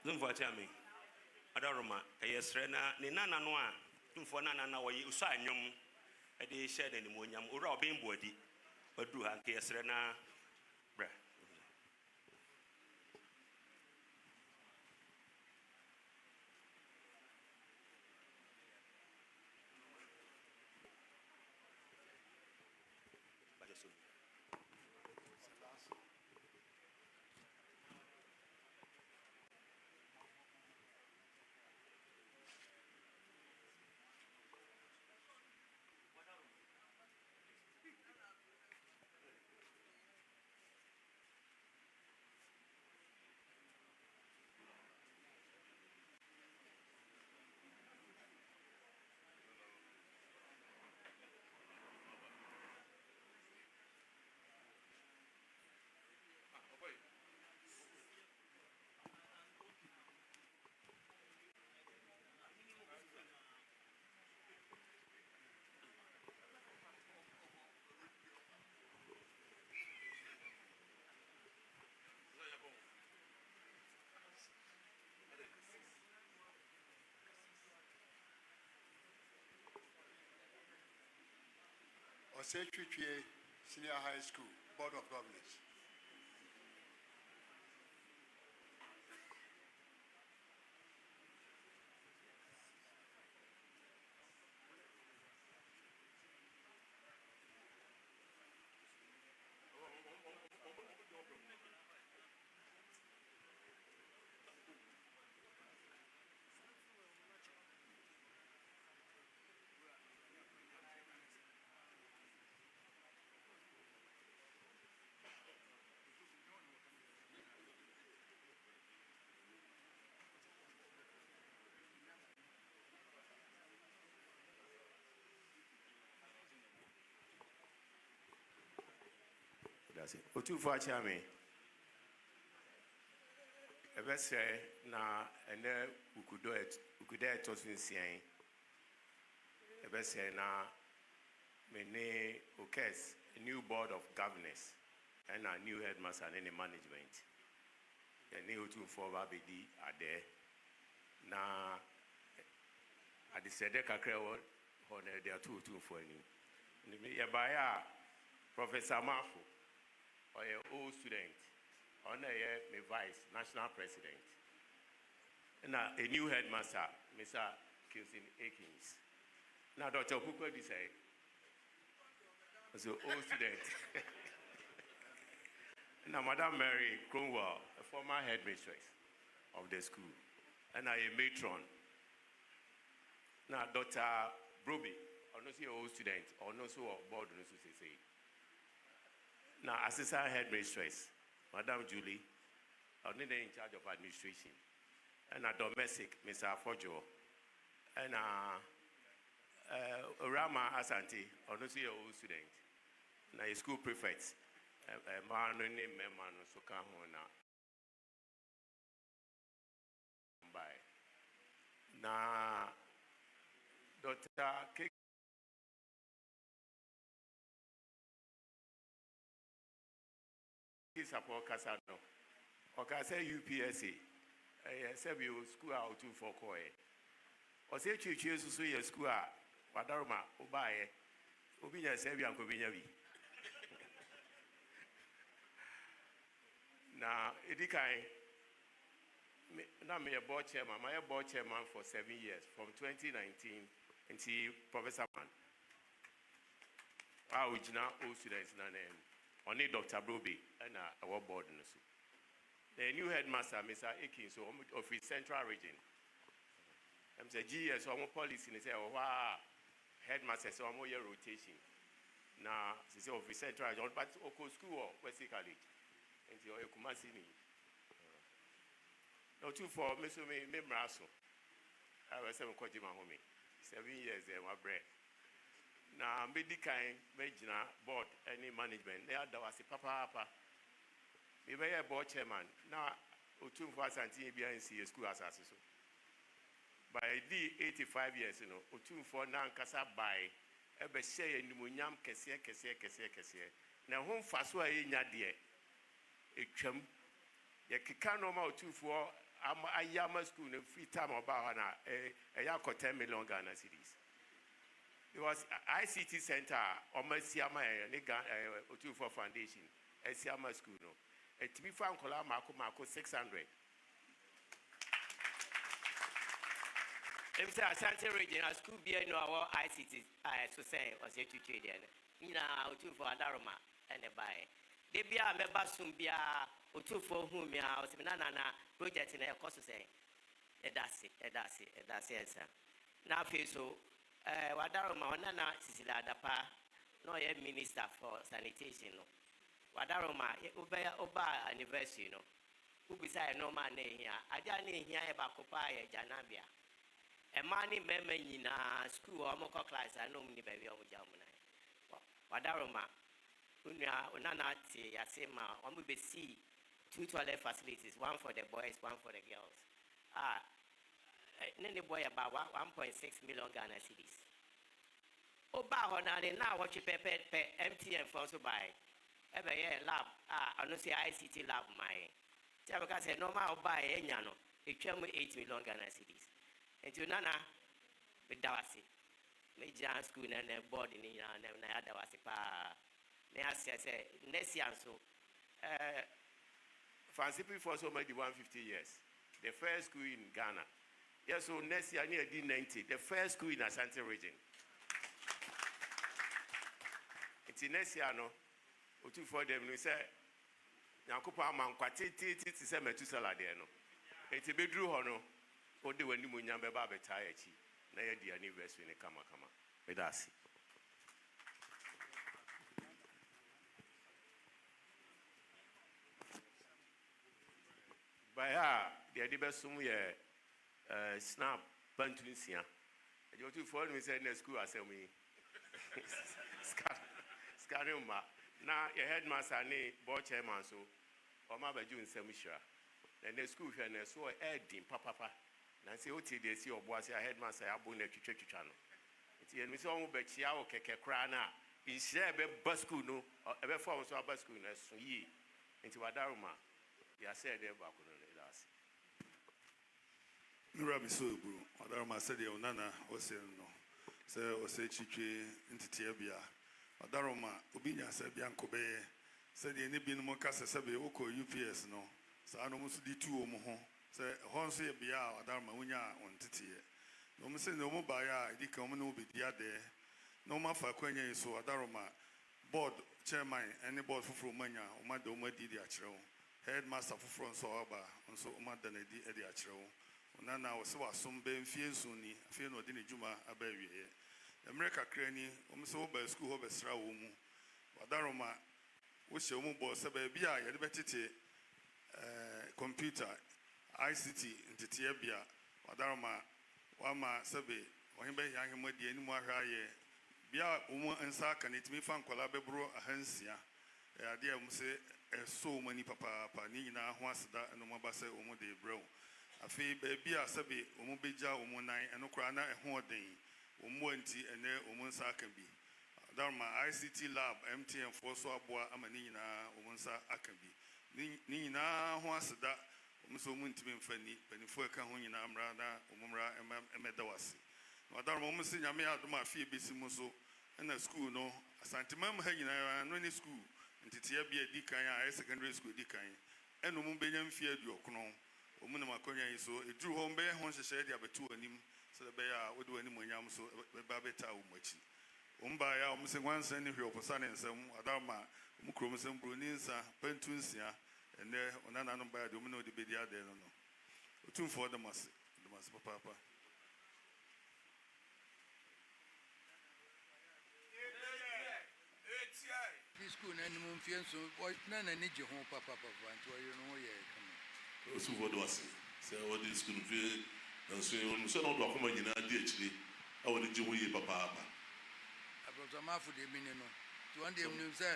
Zumva chami adaroma eyesre na ne nana no a tumfo nana na wo uso anwom e de share de mo nyam ora obin boadi badu ha ke yesre na bra Secretary Senior High School Board of Governors. That's it. Otumfuo Chame. Ebe say na ene ukudae tosun sian. Ebe say na mene okes a new board of governors and a new headmaster and any management. Ene Otumfuo ba bedi ade na ade sede kakra ho na de atu Otumfuo ni. Ni ya baya Professor Mafu, or an old student, or my vice, national president. And a new headmaster, Mr. Kilson Akins. Now, Dr. Huko decided, as an old student. Now, Madam Mary Cromwell, a former headmistress of the school, and I a matron. Now, Dr. Broby, or no see old student, or no so board, no so say. Now, assistant headmistress, Madam Julie, in charge of administration, and a domestic, Mr. Afojo, and Rama Asante, or no see old student, now a school prefect, a man named Memman, so come on now. Now, Dr. K. Support Casano, or Casa UPSA, a Sabio school out to for Coy. Or say you choose to see a school, Padarma, Obaye, Obinia Sabian Covinavi. Now, Edikai, now me a board chairman, my board chairman for 7 years, from 2019 until Professor Man. I was now old students, name. Only Dr. Broby and our board. The new headmaster, Mr. Akins, of his central region. I'm saying, GS, our policy, and say, oh, wow, headmaster, so I'm your rotation. Now, this is of his central region, but Oko School, West College, and the Okumasini. Now, two for Mr. Memraso. I was 7 quarter my homie. 7 years there, my bread. Now, medical major board, any management, they are the papa. We were a board chairman. Now, Otumfuo Asante BNC school as assessor. By the 85 years, Otumfuo Nankasa by a Beshay and Munyam Kessia. Now, home Faswa in Yadia. A chum, a Kikanoma Otumfuo, a Yama school in free time about a Yako 10 million Ghana cities. It was ICT Center, almost Siama, Otumfuo Foundation, a Siama school. A TV fan called Marco 600. I'm saying Asante region, school be no our ICT, to say, was yet to trade. Ina Otumfuo Adaroma and a buy. They be a member soon be a Otumfuo whom ya was Nana project in a cost to say. That's it, sir. Now, so. Wadaroma Nana Sisila Dapa, no minister for sanitation. Wadaroma Oba anniversary, who beside no man here. I don't hear about Kopaya Janabia. A money member in a school or mock class, I know me baby of Jamuna. Wadaroma Unana Yasema, one will be see 2 toilet facilities, one for the boys, one for the girls. Any boy about 1.6 million Ghana cedis. Oba honane now what you pay MTN for so buy. Every year lab, I don't say ICT lab my. Tabaka said no more buy anyano. It came with 8 million Ghana cedis. And to Nana with Dawasi. Major school and a board in the other was a pa. Next year, so Fancy for so many 150 years. The first school in Ghana. Yes, so next year near D90, the first school in Asante region. It's in next year, no. Otumfuo them we say, Nyankopɔn amankwa titi se metusala there no. It's a bedru ho no. Ode wani mu nyamba ba beta achi. Na ye di anniversary ne kama. Medasi. Baya the adibesum ye snap bantunsia. You to follow me say next school assembly. Scaruma. Now your headmaster ne board chairman so or my baju in semishra. Then the school here and so edim papa. Nancy Oti they see or boss your headmaster abune channel. It's in Miss Omo Bechia or Keke Krana. In share bus school no or ever form so bus school as ye into Wadaruma. You said there back on the last. Rabbi Sobu, Wadaruma said the Onana or say no. Say or say Chichi into Tiabia. Wadaruma, Ubinia said Bianco Bay, said the Nibin Mocasa Sabi Oko UPS no. So I almost did 2 or more. Say Honsi Bia, Wadarma Unya on Titi. No more say no more by I did come no be there. No more for Quenya so Wadaruma board chairman, any board for Mania, or my doma did the actual. Headmaster for France or Aba, and so Madame Eddie Achro. Nana was so some Ben Fiensuni, Fiano Dini Juma, Abbey. America Cranny, so by school of a Strawumu. Wadaroma, which your mobile Sabia, Yadbetite computer, ICT, into Tiabia, Wadaroma, Wama Sabe, or him by young Modi, any more high. Bia, and Sak, and it me found Colabebro, a Hansia. Dear Muse. So many papa Nina Huasda and Omabase Omode bro. A fee baby a sabi Omobija Omonai and Okrana and Hording, Omonti and Omonsa can be. Dharma ICT lab, MTN Fosso Abua Amanina Omonsa Akambi. Nina Huasda, Omusomunti Fenny, Benifuka Hunina Amrana, Omumra and Medawasi. Madame Omusin Yamia Duma Fee Bisimuso and a school no, a Santimam Hangina and any school. Titia be a Dikaya, secondary school Dikaya, and Mumbayan feared your cron, Omunamakonia so it drew home bear once a shed of a 2 and him, so the bear would do any more yam so Babeta Umachi. Umbaya, Missing one sending here for Sun and some Adama, Mukromus and Bruninsa, Pentunsia, and there on an by Domino de Bedia there no. Otumfuo the mas papa. School and Mumfianso, none and need your home, papa, and to you know, yeah, So what was it? Say what is going to be, and so not document in ADHD. How did you weigh papa? I brought a mouth for the minimum. To one day, you say,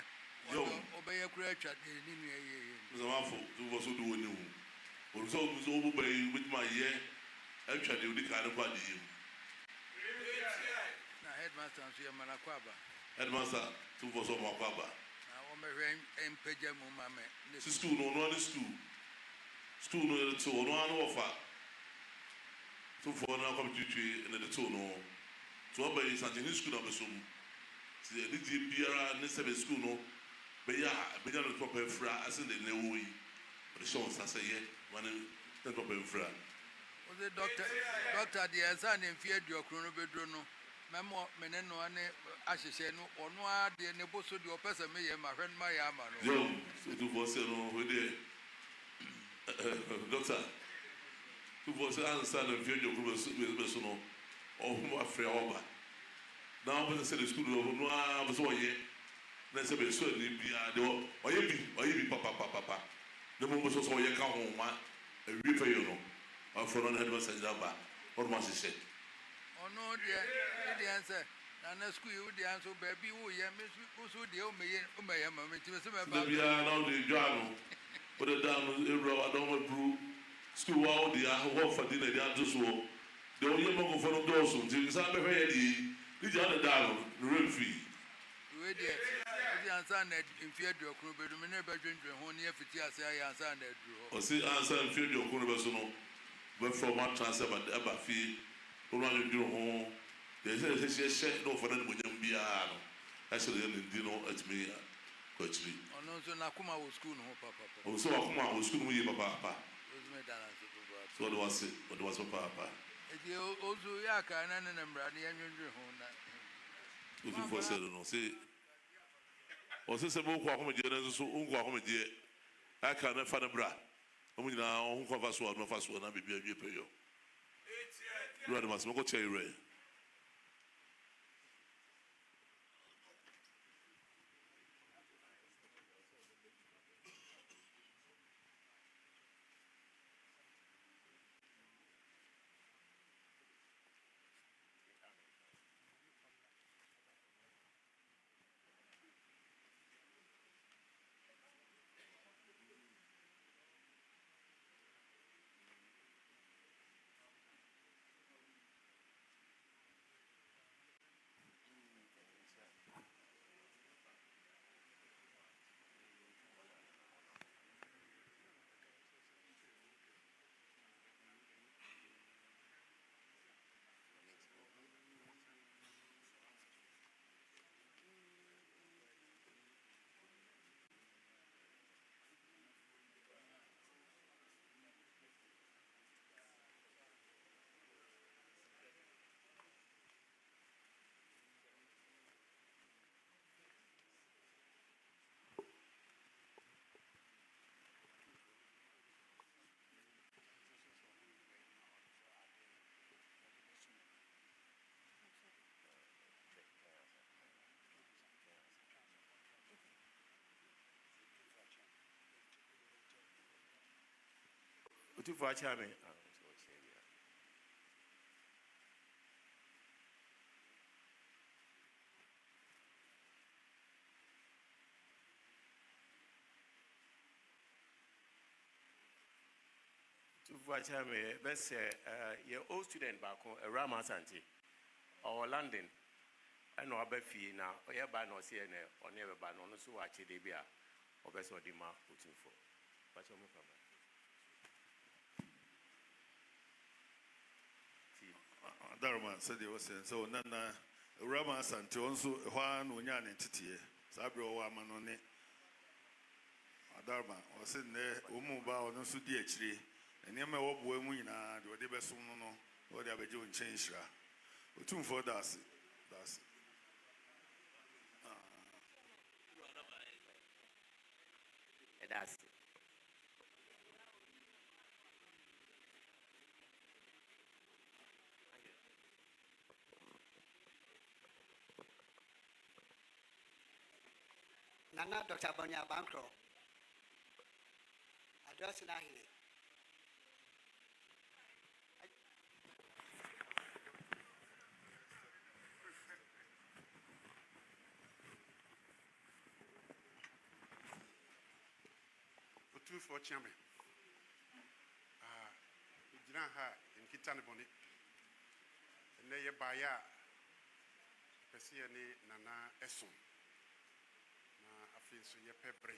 obey a crash at the Nini. The mouth who was so doing you. Or so was over with my year. Actually, the kind of body. Now, headmaster, and see a Manaquaba. Headmaster, 2 for some Aquaba. And Pejamo, mamma. School, no, school. School, no, the 2, no one offer. 2 for now, come to 3 and the 2 no. To obey something in school of a sum. The DPR, necessary school, no. But yeah, began to proper fra, as in the new way. But the shows, I say, yeah, one and proper fra. Was the doctor, the Azan and feared your chronobedrono. Mamma, Meneno, Ashes, or no, the Neboso, your person, me, and my friend, my Amano. Yo, so 2 for 7 over there. Doctor, 2 for 7 and feared your group of personal or whom are free over. Now, when I said the school of Noah was all yet, let's have a certain be or you be papa. The moment was all you come home, a river, you know, or for an headmaster, or must he say? Oh, no, dear, the answer. And the school, the answer, baby, oh, yeah, Miss Usu, the Omayama, which was about the piano, the journal, but the down, I don't want brew, school out the hour for dinner, the others will. The only one for the doors, until Sunday, the other down, the real fee. Wait, the answer that in fear your crew, but we never drink your honey if it's I answer that drew. Or see, answer and fear your crew, but from one transfer, but ever fee. Run your home, no for them when you be actually in Dino at me. Actually, so Nakuma was school, no papa. So Akuma was school with papa. So what was it? What was papa? Also, Yaka and Brady and you for said, no, say, or since a book of so unquacomedy, I can't find a bra. Only now, who covers one, no fast one, I'll be a pay you. You must go tell you, Ray. Otumfuo Chairman. Otumfuo Chairman, best your old student back on Ghanaian Asante or London. I know about fee now. Or you buy no CN or never buy no so watch it be or best or dima Otumfuo. What's your problem? Daruma said they were saying so. Nana Ghanaian Asante also one Unyan entity. Sabro Wamanone. Daruma was saying there, Umuba or no Sudi. And you may walk women in the best no, or they have a doing change. Otumfuo that's That's Nana Dr. Bonya Bankro. Address in Ahine. Otumfuo Chairman. Ujina ha in Kitane Boni. Ne ye baya pesi ni Nana Eson. So ye pebre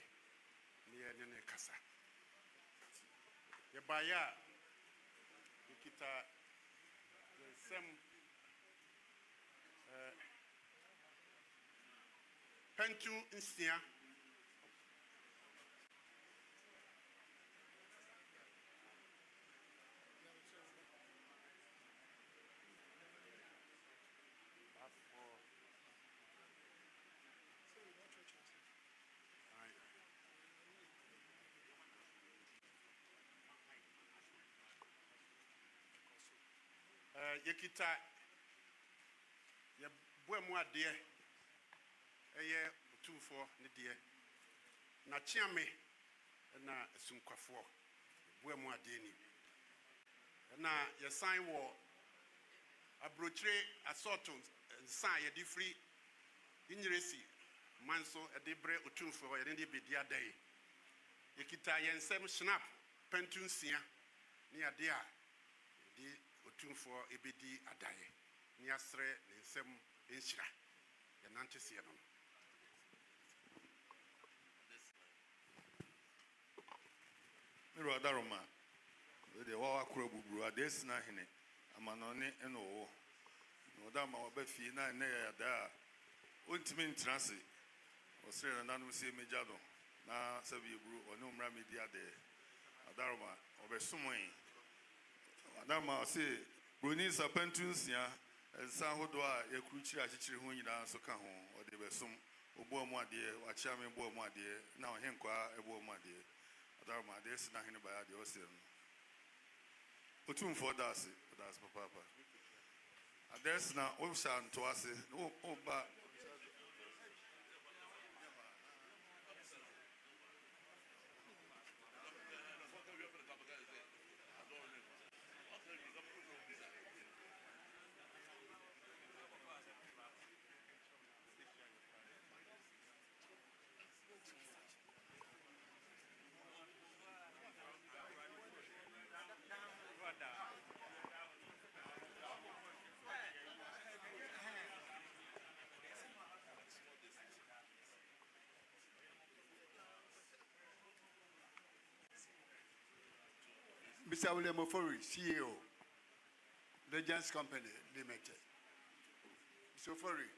near Nene Casa. Ye baya Nikita the same Pentu Instia. Yekita ya boemu ade eye Otumfuo ne de na chiame na asumkwafo boemu ade ni na ya sign wo abrochire assault nsan ya different inyiresi manso ade bre Otumfuo ya ne be dia dai yekita yensem snap pentunsia ne ade a di Otumfuo ebedi adaye ni asre ne nsem enhyira ya nantese no Miro Daruma the wawa kura buburu adesina hene amanone eno wo na ɔda ma ɔba fie na ɛnɛ yɛ ada a ɔntumi ntena ase ɔsrɛ nananom sɛ megya no na sɛ bieburu ɔne mmara medi adɛ adaroma ɔbɛsomoe adaroma ɔse buroni sapantu nsia nsa ahodoɔ a yɛkurukyiri akyekyere ho nyinaa nso ka ho ɔde bɛsom ɔboa mu adeɛ wakyea me boa mu adeɛ na ɔhenkwaa ɛboa mu adeɛ adaroma adeɛ si n'ahene baa adeɛ ɔsɛ no Otumfuo da ase papaapa adeɛ si na wohyɛ nto ase woba Mr. William Ofori, CEO, Legends Company Limited. Mr. Ofori.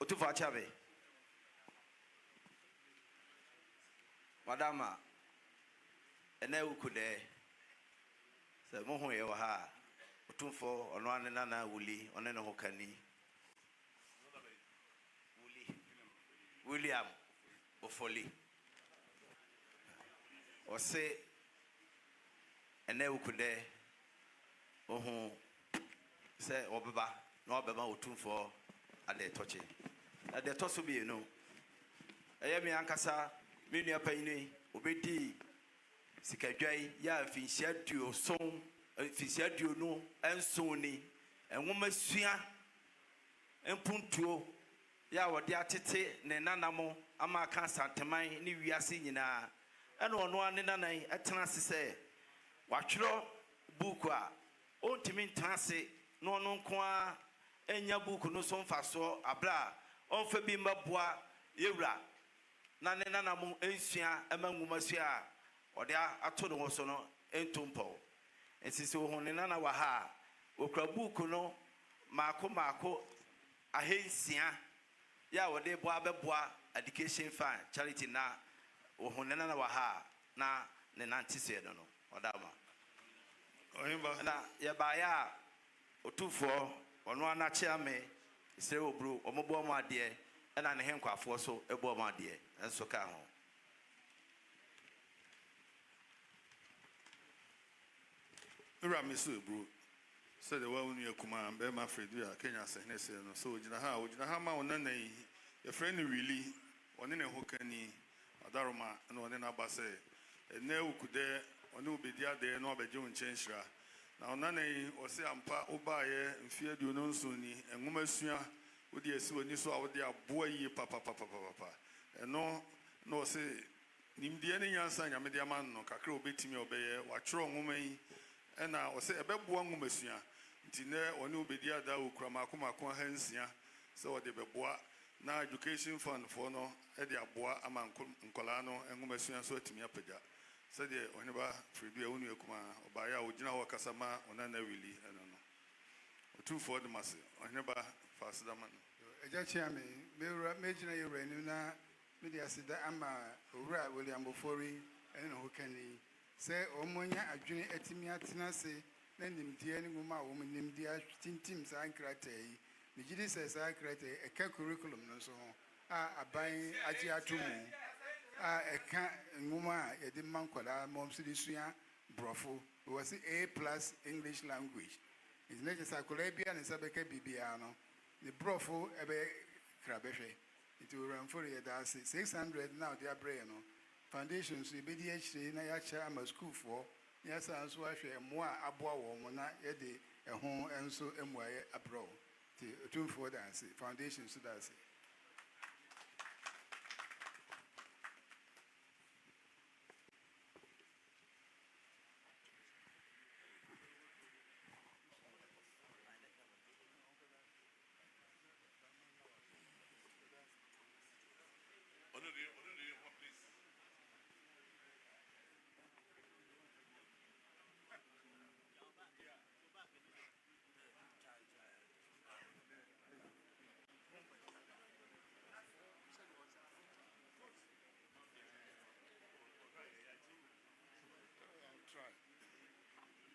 Otumfuo achabe madama ene awukudae se mo ho ye wa ha Otumfuo ono ane nana wuli one ne ho kani William Ofoli ose ene awukudae ohu se obeba na obeba Otumfuo ade toche ade toso bi no eye me ankasa me nua panyini obedi sikadwai ya finhia duo son finhia duo no enson ni enwoma sua empuntuo ya wode atete ne nanamo ama ka santeman ne wiase nyina ene ono ane nanan etena sese watwero buku a ontimi ntase no ono nko a enya buku no so mfaso abra onfa bi mbaboa yewura na ne nanamo ensua emanwuma sua ode ato no so no entompo ensisi ho ne nana wa ha okra buku no maako ahensia ya wode boa beboa education fund charity na ho ne nana wa ha na ne nantise no odama oyimba na ya ba ya Otumfuo ono anache ame isere obru omobo mo ade e na ne henkwafo so ebo mo ade enso ka ho Ura misu ebru said the one you kuma be ma fredu ya Kenya se ne se no so ojina ha ma wona na yi your friend really one ne ho kani adaroma na one na ba se ene ukude one obedi ade na obeje unchenhira na ona na yi ose ampa obaye mfie du no nso ni enwoma sua wodi esi woni so a wodi aboa yi papa eno na ose nimdie ne nyansa nyame de ama no kakra obetimi obeye wachro nwoma yi ena ose ebeboa nwoma sua ntine one obedi ada okura makomako hansia so wode beboa na education fund for no e de aboa ama nkola no nwoma sua so atimi apagya sede oneba fredu ewunu ekuma obaya ogina ho kasama onana wili eno no Otumfuo de mase oneba fasidama eja chiame mewura mejina yewura ni na media asida ama owura William Ofori ene ho kani se omonya adwene atimi atena se na nimdie ne ngoma wo nimdie tintim sa ankrata yi ne gidi se sa ankrata eka curriculum no so a aban agi atomu a eka ngoma yedi mankola momsidi sua brofo was A+ English language is not just a colabia and sabeka bibiano the brofo ebe krabehwe it will run for you that 600 now they are brain foundations be the HC na ya cha ama school for yes and so ahwe mmoa aboa wo na ye de ehon enso emuaye abro ti Otumfuo dance foundations so dance.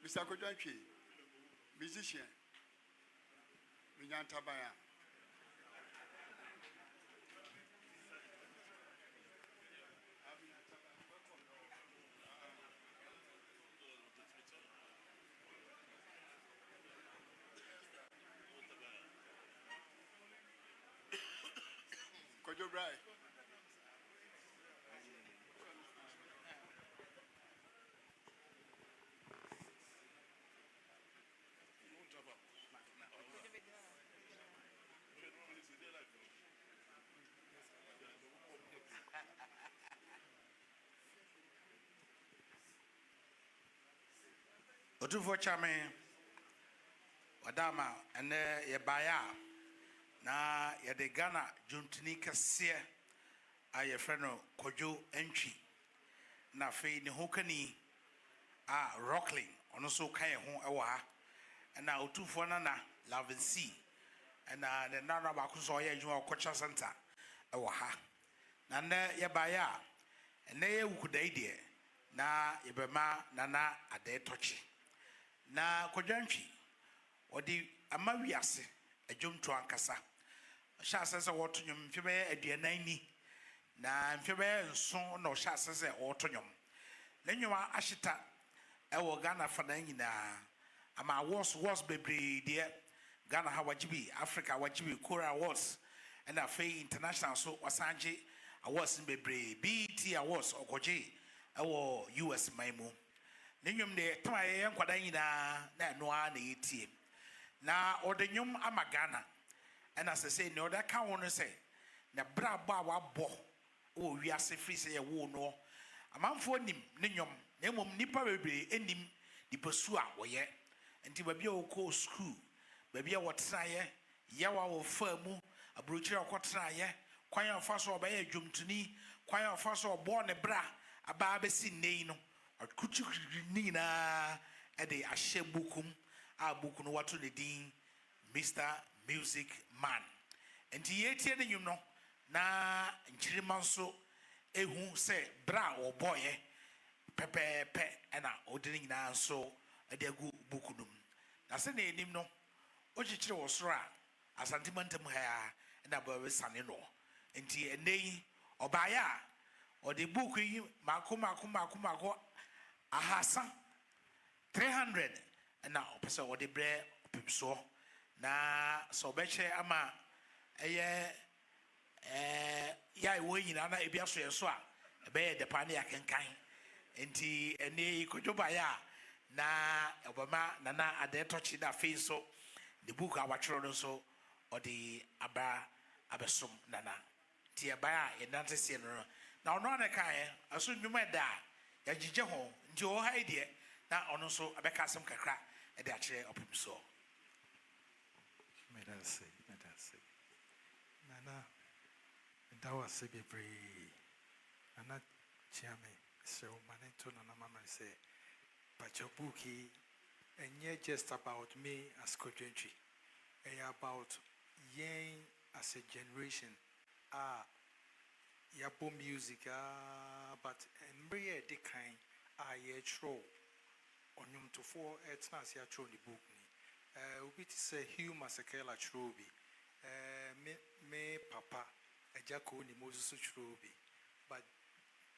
Mr. Kojanchi, musician, Minyan Tabaya. Kojo Brai. Otumfuo chame wadama ene ye baya na ye de Ghana juntini kase aye freno Kojo entry na fe ne hokani a rockling ono so kan ho ewo ha na Otumfuo na Love C na ne nana ba kuso ye adwuma okocha center ewo ha na ne ye baya ene ye awukudae de na ye bema nana ade tochi na Kodwantwi odi amawiase adwomto ankasa sha asese wotonyom mfebe aduanan ni na mfebe nso na sha asese wotonyom lenwoma ahyeta ewo Ghana fana nyina ama was bebre de Ghana ha wajibi Africa wajibi Kora awards and afei international so wasanje awards bebre BET awards okoje ewo US maimu Ninyum de tamaye nkwada nyina na noa na yetie na odenyum amagana ena sese ne oda ka wono se na bra ba wa bo o wiase free se ye wo no amanfo nim ninyum na emom nipa bebre enim diposu a woye enti ba bia o ko school ba bia wotraye yawa wo famu abrochire okotraye kwan afa so oba ye dwumtuni kwan afa so obo ne bra aba besi nei no kuchu nina ede ahye bukum a buku no wato ne din Mr. Music Man enti yetie ne nyum no na nchirima nso ehu se bra o boye pepepe ena odine nyina nso ede agu buku num na se na enim no ochichire wo soro a Asante mantam ha na ba sane no enti enei obaya ode buku yi mako ahasa 300 na opese ode bre opimso na so beche ama eye ya iwo nyina na ebia so yeso a ebe de pa na yakenkan enti ene Kojoba ya na obama na ade tochi da fe so the book awachro no so ode aba abesom nana ti eba ya enante se no na ono na kan aso nnwuma da ya jije ho nti o ha ide na ono so abeka asem kakra e de akire opimso medase nana dawa se bebre nana chiame so manento nana mama say pachobuki and just about me as Kodwantwi about yen as a generation yabo music but emre de kind ye tro onyum to for etnas ya tro the book ni obi ti say humor sekela tro bi me papa ejako ni Moses tro bi but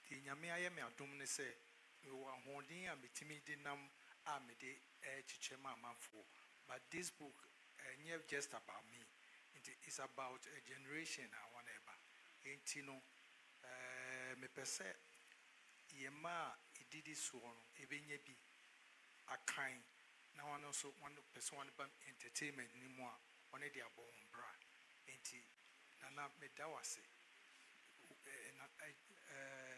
the nyame aye me adom ne say we ahoden a metimi de nam a me de chichema amanfo but this book ain't just about me it's about a generation I want ever intino me pese Yema, it did this one, Ebenya be a kind. Now, one also one person entertainment anymore, one of their born bra. Enti, Nana Medawase,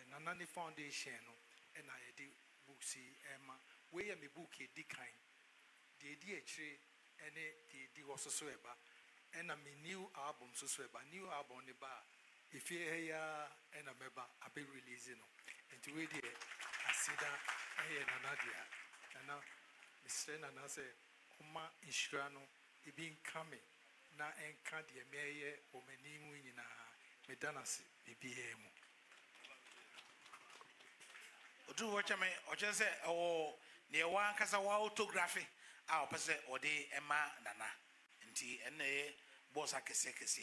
Nanani Foundation, and I did booksy, Emma, where me book a decline. The idea tree, and the was a sweber, and a new album, so sweber, new album on the bar. If you hear and a member, I'll be releasing. And to wait here, I see that and Nadia. And now, Mr. Nana say, Oma Insurano, it being coming. Na and can't be a mayor or many winning a Medanasi, BBM. Do what I mean, or just say, oh, near one Casawa autography, our person or de Emma Nana, and tea and a boss I can say.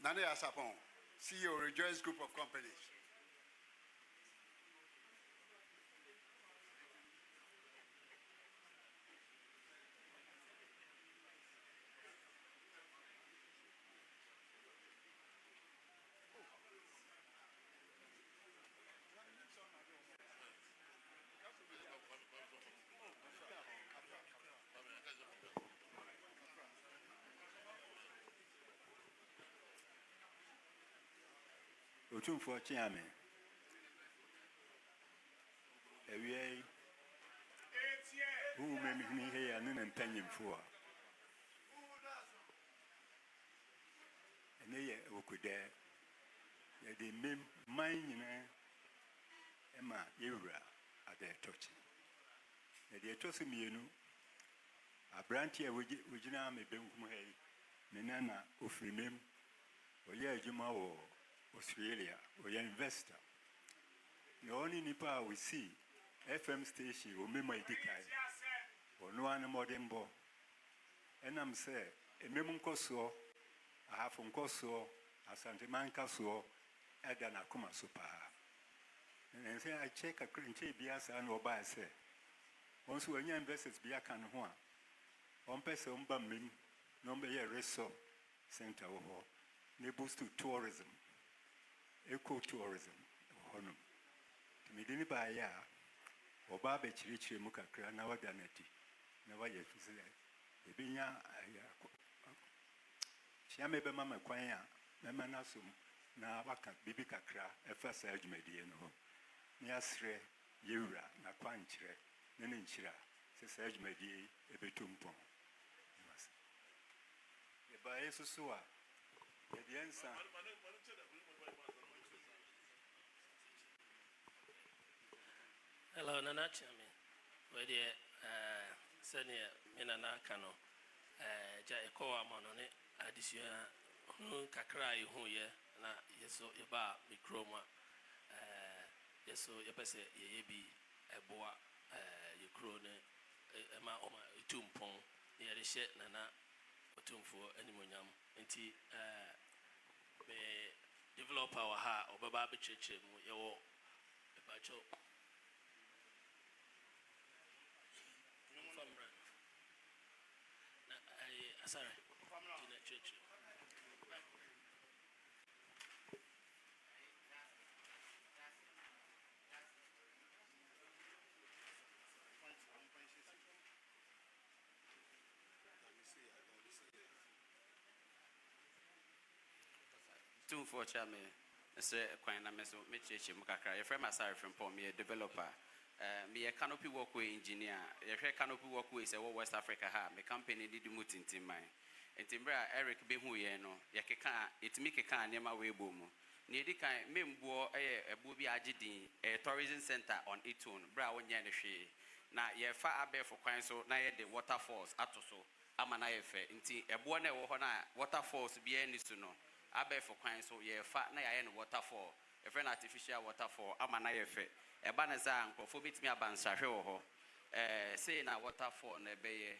Nane Asapon, CEO Rejoice Group of Companies. Otumfuo Chiame. Ewie. Who made me here and then penny for? And they awukudae. They made mine, Emma, Ira, at their touching. They are tossing me, a branch here with Jina may be Nana of Remem, or Juma or Australia, or your investor. The only Nipa we see, FM station, or me my decay, or no one more than bo. And I'm say, a memon so, a half on coso, a Santamanca so, Adan Akuma super. And say, I check a cringe bias and or by say. Once when your investors be a can one. On person mim, number a resort center or neighbors to tourism, eco tourism, honum. To me, didn't buy ya or barbage rich Mukakra, now danity, never yet. The Binya, Shamebe Mamma Quaya, Memanasum, now Waka, Bibicacra, a first edge mediano. Niasre, Yura, Naquanchre, Neninchira, says edge medi, a betumpo. By Susua, the answer. Hello, Nana Chami. Where the senior Minana Cano, Jacoa Monone, Addition, Kakrai, who ye, na yeso yeba mikroma, yeso yepese yebi, a boa, you crone, Emma Oma, Tumpon, near the shed, Nana. Otumfuo animonyam nti me developer wa ha obaba be church mu yewo ebacho na sorry in a church. Otumfuo chairman Mr. Kwana Meso Mecheche Mukakra. Your friend Masari from Pom, me a developer. Me a canopy walkway engineer. Your canopy walkway is a West Africa ha. Me company did mutin in mine. And Timbra Eric Behuye no. Yakeka it make a can near my way boom. Near the kind membo a booby ajidi a tourism center on Itun, Brown Yanashi. Na ye far abe for Quine so na the waterfalls atoso. Amana efe. Inti a buone wohona waterfalls be any suno. Abe for Quine so ye fat na ya waterfall. A friend artificial waterfall. Amana efe. A banazan for bit me a bansa ho. Say na waterfall ne be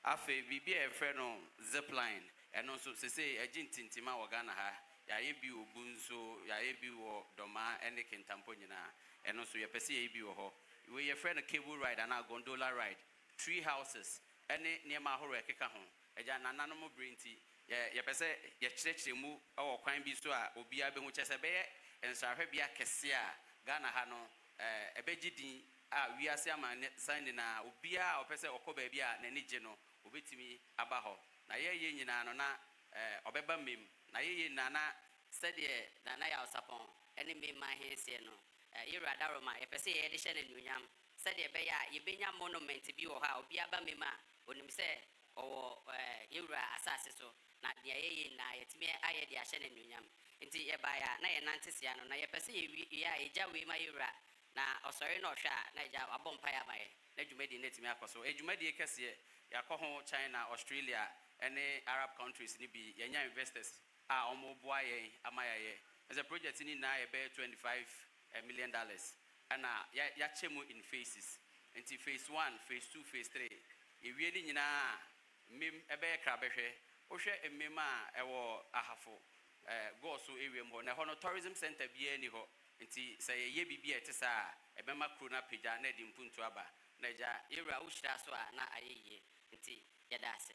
afe bibi a friend on zipline. And also say a jintintima or Ghana ha. Ya ebi obunso, ya ebi wo doma ene kentampo nyina. And also ye pesi ebi wo ho. We your friend a cable ride and a gondola ride. 3 houses. Any near my horror keka home. A jananamo brinty. Ye pese ye church mu or quine be so obia be much as a bear and Sarabia Cassia Ghana hano a begidi we are some signing a ubia or pese or cobebia nenigeno ubitimi abaho. Na ye nano na obeba mim. Na ye nana said ye nana ya sapon any me my hands no. You rather my pese edition in Yam said ye beya ye benya monument to be or how be abamima when him say or Ira assassino. Na dia ye na yetime aye dia hye ne nunyam nti ye baya na ye nantesia no na ye pese ye ya eja we ma yura na osori na ohwa na eja abompa ya baye na dwumadi netime akoso edwumadi kese yakọ China Australia any Arab countries ni bi yenya investors a omoboa ye amaya ye as a project ni na ye be $25 million and ya chemu in phases nti phase 1 phase 2 phase 3 ye wie ni nyina mem ebe kra behwe Oshe emema ewo ahafo go so area mo na hono tourism center bia ni ho nti say ye bibia etesa ebema krona pagya na di mpuntu aba na ja area ushira so a na ayeye nti yadase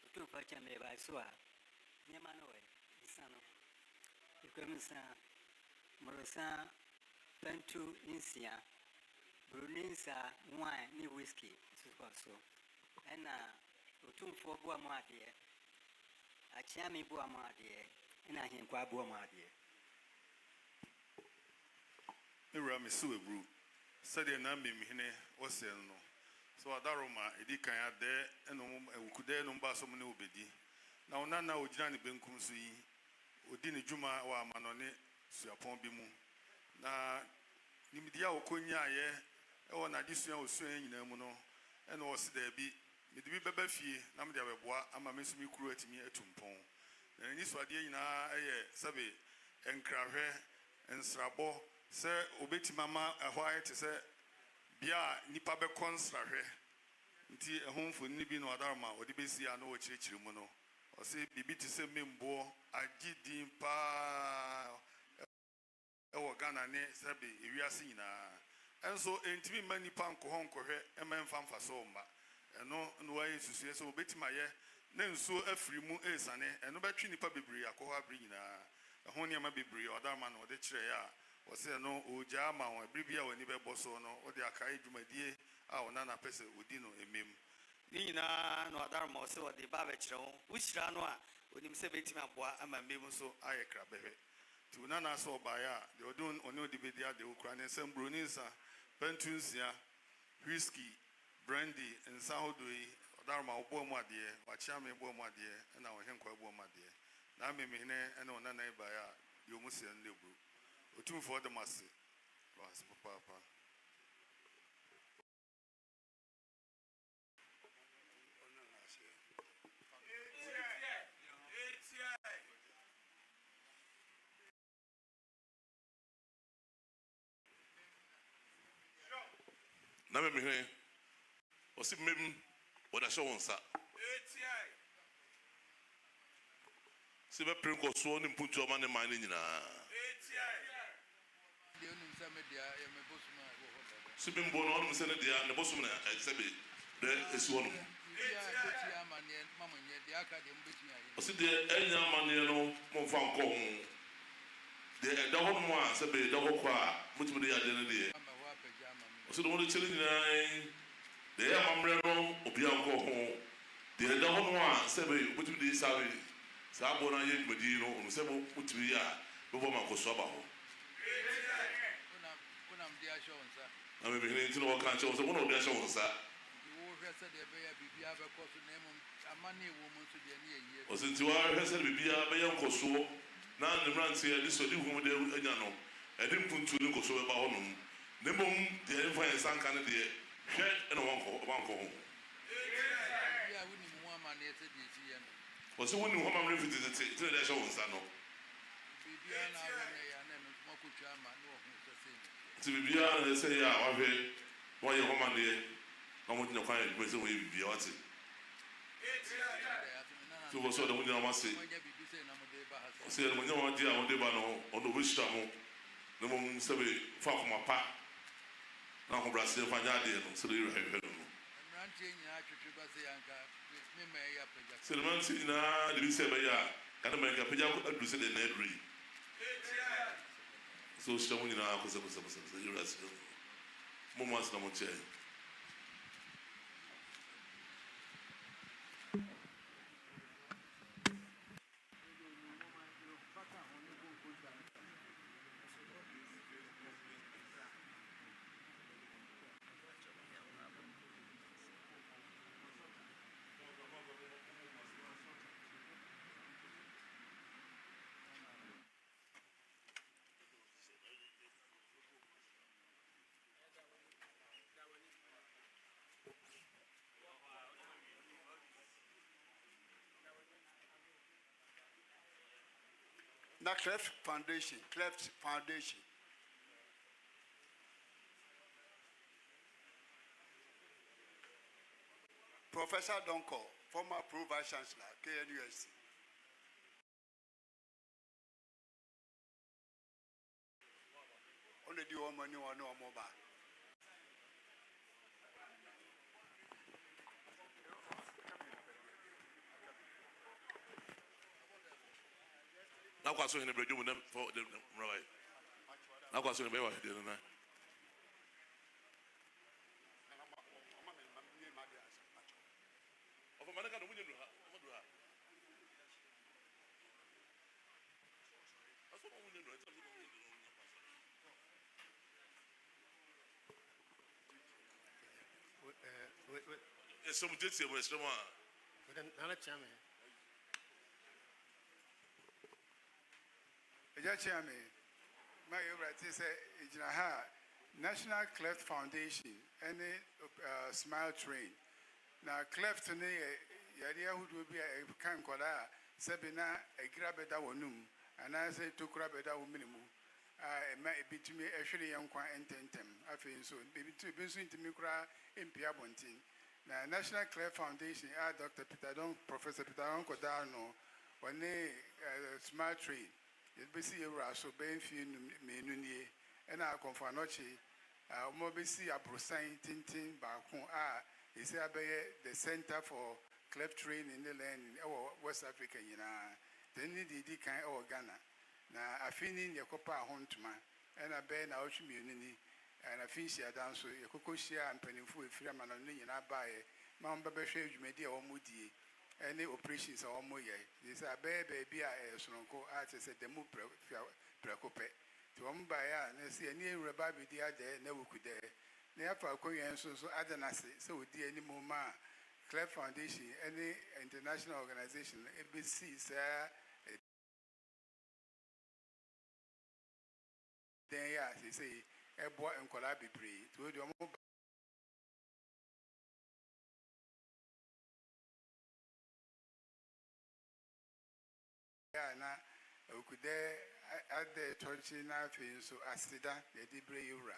Otumfuo chame ba so a nyama no we isano ikwemsa morosa pentu insia Brunisa wine ni whiskey so and Otumfuo bua madie a chami bua madie and I him kwa bua madie Ira me so ebru said ye na mem hene wose no so adaroma edi kan ade eno awukudae no mba so ne obedi na ona na ogina ne benkum so yi odi ne dwuma wa amanone suapon bi mu na nimdia okonya ye ewo na disua osua nyina mu no eno wose da bi medibi beba fie na mede abeboa ama mesumi kuru atimi atumpon na ni so ade nyina eye sabe enkrahwe ensrabo se obetimama ehwae te se bia nipa be konsrahwe nti ehonfo ni bi no adarma odi besi a no wo kirikiri mu no o se bibi te se membo agidin pa ewo Ghana ne sabe ewiase nyina enso entimi mani panko honkohwe ememfamfa so mba eno no waye susue so obetima ye na nso afiri mu esane eno betwi nipa bebree akọhọ abiri nyina ehon niam bebree odama no de kire ya wo se no oja ama won bibia wani be boso no wo de akai dwumadie a wona na pese odi no emem ni nyina no adarma wo se wo de ba be kire wo wushira no a onim se betimi aboa ama mem so aye kra behwe tu na na so ba ya de odun oni odibedia de okra ne sembro ni nsa pentunsia whiskey brandy and sahodoi odarma obo mu ade wachia me bo mu ade na wo henkwa bo mu ade na memehne ene ona na iba ya yo musia nlebu Otumfuo de mase was papa na me hwe o si mem o da show nsa si be pren ko so ni mpuntu o ma ne man ni nyina si be mbo no no se ne dia ne bosum na exebe de esi wono o si de enya amane no mo fa nko ho de da ho mo a se be da ho kwa mutum de ya de ne de o si do mo de chele nyina de ya mamre no obi anko ho de da ho mo a se be mutum de sabe sa bo na ye gbedi no o se bo mutum ya bo bo ma ko so ba ho kuna mdia show nsa na me be ni no kan show so mo no de show nsa o se ti wa hwese de bibia be yan ko so na ne mranti e de so di hu de anya no e de mpuntu ni ko so be ba ho no ne mom de en fa ensan kan de hwe e no wanko ho o se woni ho ma mre fiti te te de show nsa no ti bibia na se ya wa hwe wa ye ho ma de na mo tinye kwan e se wo ye bibia wate so wo so da mo nyina ma se o se mo nyama di a wo de ba no o no wishra mo na mo se be fa ko ma pa na ho brase fa nya de no so de hwe no se man si na de bi se be ya kana me ga peja ko adu se de na edri so sta mo nyina ko se you ras mo mas na mo che na Cleft Foundation. Professor Donko, former Pro-Vice Chancellor, KNUST. Only do one money or no more back. na kwa so ne bredu mu na for the right na kwa so ne be wa de na of manaka no munye ha amadu ha aso mo munye no etsa mo eso mo tete mo esremo a nana chame Chairman, my National Cleft Foundation and Smile Train. Now, Cleft to me, Yadia would be a kind of Sabina, a grabeda wonum, and I say to grabeda minimum. I might be to me actually young quite intentem. I feel so, baby to be soon to me cry in Piabontin. Now, National Cleft Foundation, Dr. Professor Peter Don Codano, when they Smile Train. It be see a raso benfi menuni and I come for noche mobisi a prosign tintin bakun is the Center for Cleft Train in the land in West Africa then need the kind of Ghana now I finish your copa huntma and I bear now community and I finish your dance so you could share and penny food free man on the buy Mamba Beshe media or moody any operations are more yet. This a baby, I sonko artist at the move precope. To buy and see any rebabi the other, never could there. Therefore, Korean so other nasi, so dear any more Cleft Foundation, any international organization, ABC, sir. Then, yes, he say, a boy and collaborate to do more. Na okude at the church na fe so asida ye di bre yura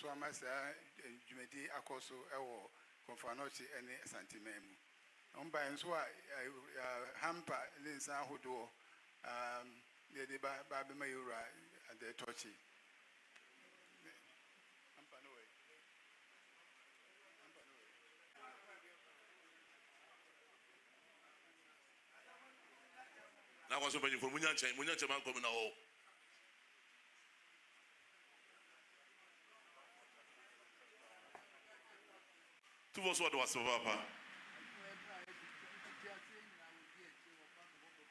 so ama saa dwumadi akɔ so ɛwɔ Konfanochi ɛne Asante mu. Omba nso a hamper ne nsa ahodoɔ yɛde ba bɛma yɛwura ade tɔkye. Na kwa so mpanyin fo munya nkyɛn man kɔm na hɔ. Tu vɔ so ɔde wase papa.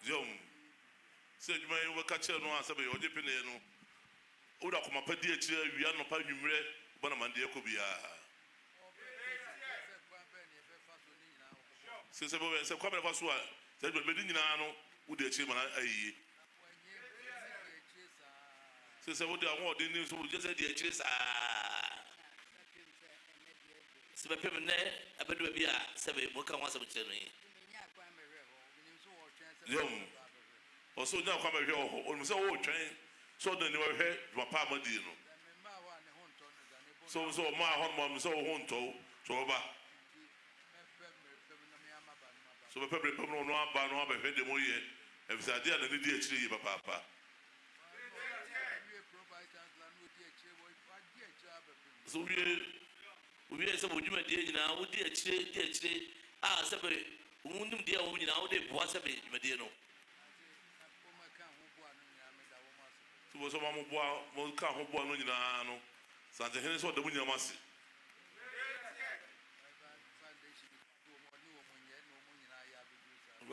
Yom. Sɛ adwuma yi wobɛka kyerɛ no a sɛ bɛyɛ ɔgye pene no. Woda kɔma pa di akyirɛ awia nɔpa nwummerɛ bɔna mandeɛ kɔ biara. Sɛ bɛbɛ sɛ kwamɛ fa so a sɛ bɛdi nyinaa no wode akyirɛ mana ayiye. Sɛ wode ahoɔden ne so wogye sɛ de akyirɛ saa. Sɛ bɛpem nnɛ abɛdu baabi a sɛ moka ho asɛm kyerɛ no yi. Yom. Ɔsɛ onya kwa bɛhwɛ wɔ hɔ ɔnim sɛ wɔretwɛn sɛ ɔde ne wɔhwɛ dwumapa a madie no. So ɔma a hɔnom sɛ wo ho ntɔ so wɔba. So bɛpɛ berɛ pɛm no ɔno aba no abɛhwɛ deɛ mɔyɛ ɛfisɛ adeɛ a n'ani di akyire yie papaapa. So wie sɛ dwumadie nyinaa wodi akyire a sɛ bɛ wonim deɛ a wo nyinaa wode boa sɛ bɛ dwumadie no. So what's my boy? Mo ka ho boa no nyinaa no. Sante hene so da mu nyama se.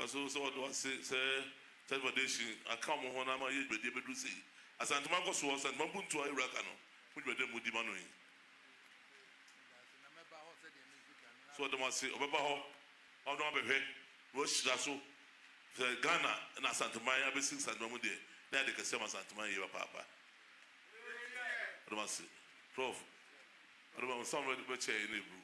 So what do I say foundation aka mo ho na ma ye gbede bedu sei. Asante man ko so asante man buntu ayi raka no. Mu gbede mu di ma no yi. So what do I say obeba ho. O no abehwe. Wo shira so. Ghana na asante man abesi asante man mu de. Na de kase Asante man ye papa. Adumase. Prof. Adumase somebody be chair in Hebrew.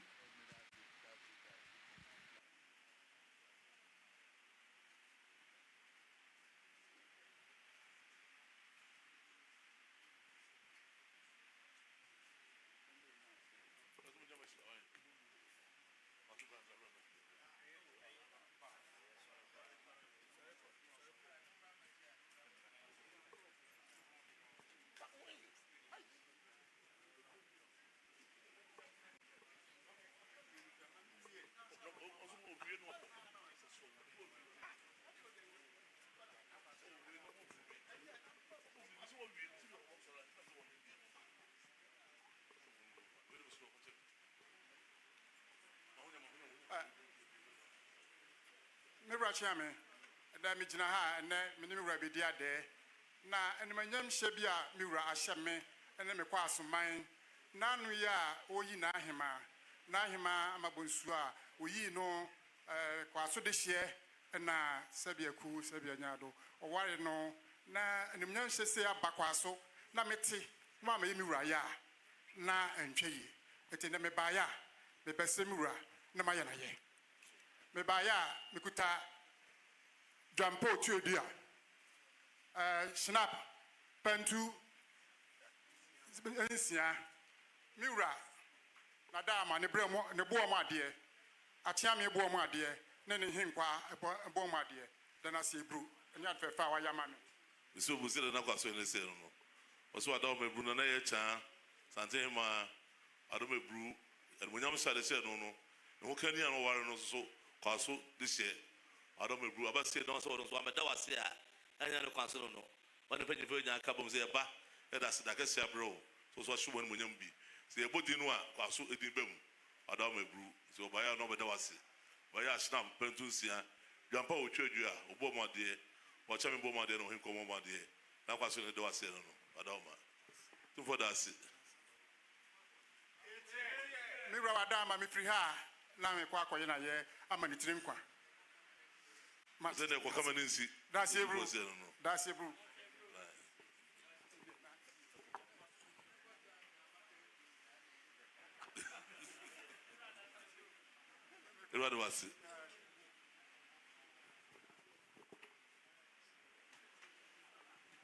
Mewura Chairman, da me gyina ha ene me ne mewura bedi ade na enimanyam hye bi a mewura ahye me ene me kwa asoman na no ya oyi na ahema amabonsu a oyi no kwa so de hye na sabiaku sabianyado oware no na enimanyam hye se abakwa so na mete ma ma mewura ya na entweyi ete na me ba ya me bese mewura na ma ya na ye mebaya mikuta jampo tuodia snap pentu ensia miura na dama ne bremo ne bo mo ade atia me bo mo ade ne ne hinkwa bo mo ade dana se bru enya fefa wa yama me so bu sele na kwaso ne se no oso adaw me bru na ye cha sante ma ado me bru ermunyam sale se no no ho kani an ware no so kwaso this year ado me bru aba se don so so ameda wase a anya no kwaso no wani penye fe nya kabom se ba e da se da ka se abro so hwe woni munyam bi se e bodi no a kwaso edin bam ado me bru se obaya no beda wase baya snap pentu sia jampa otwedwu a obo mode o cha me bo mode no hin ko mo mode na kwaso ne de wase no ado ma tu for that se mi bra wadama mi free ha na me kwa akoye na ye amani tirim kwa ma se ne ko kama nsi that's ebru that's ebru Everybody was it.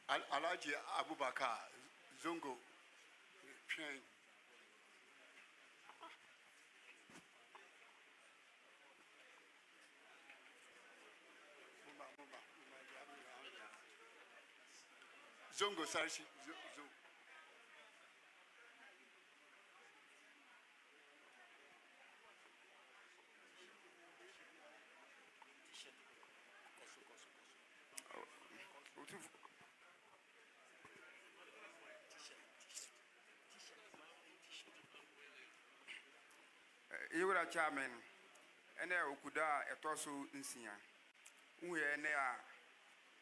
Alaji Abubakar Zongo train Zongo Sarshi. Yura chairman, ene awukudae etoso nsia. Uye ne a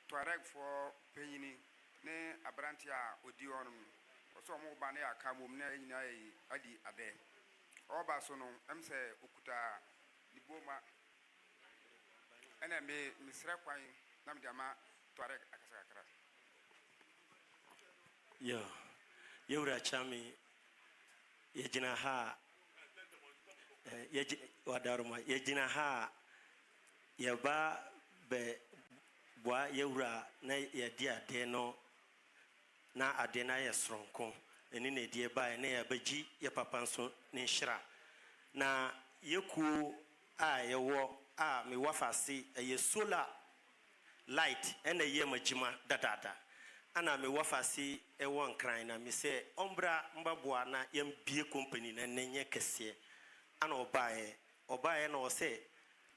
Tuareg for Penny ne abrantia odi onum. Oso mo ba ne aka mom ne nyina adi ade. Oba so no em se okuta liboma ene me misra kwan na me dama Tuareg akasakara. Yo, Yura chami yejina ha wadaruma yejina ha yaba be bwa yewura na yedi ade no na ade na yesronko eni na die ba na yabaji ye papa nso ne nhira na yeku a yewo a me wafase ye solar light ena ye magima dadada ana me wafase e won kran na me se ombra mbabua na yambie company na nenye kese ana obaye na o se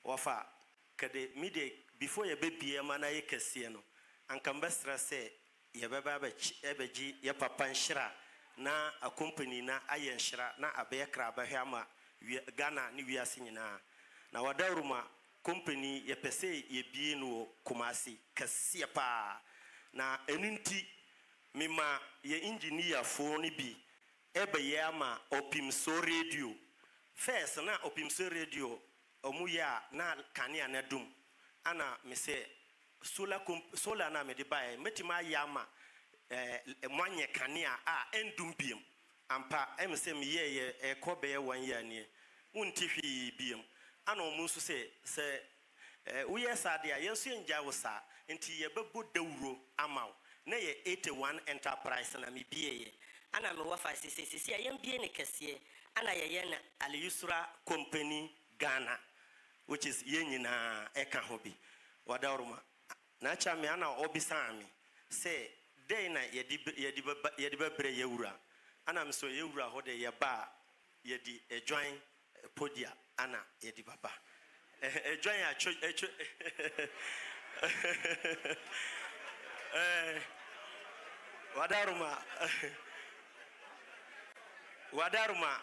wafa kade mide before ye bebie ma na ye kese no ankambestra se ye beba ebeji ye papa nhira na a company na aye nhira na abe kra ba hwama Ghana ni wiase nyina na wadaruma company ye pese ye bie no Kumasi kese pa na enunti mima ye engineer fo ni bi ebe ye ama Opimso radio first na Opimso radio omuya na kania na dum ana me se solar na me de bae metima yama mwanye kania a endum biem ampa em se me ye ekobe ye 1 year ni unti hwi biem ana omu so se uye sade a yenso enja wo sa nti ye bebo dawuro amaw na ye 81 enterprise na me bie ana me wafa sisi ye mbie ne kese ana ye na Al-Yusra company Ghana which is yenyina eka hobi wadaruma na cha me ana obisa me say dey na yedi bebre yewura ana me so yewura ho de ye ba yedi ejoin podia ana yedi baba ejoin acho wadaruma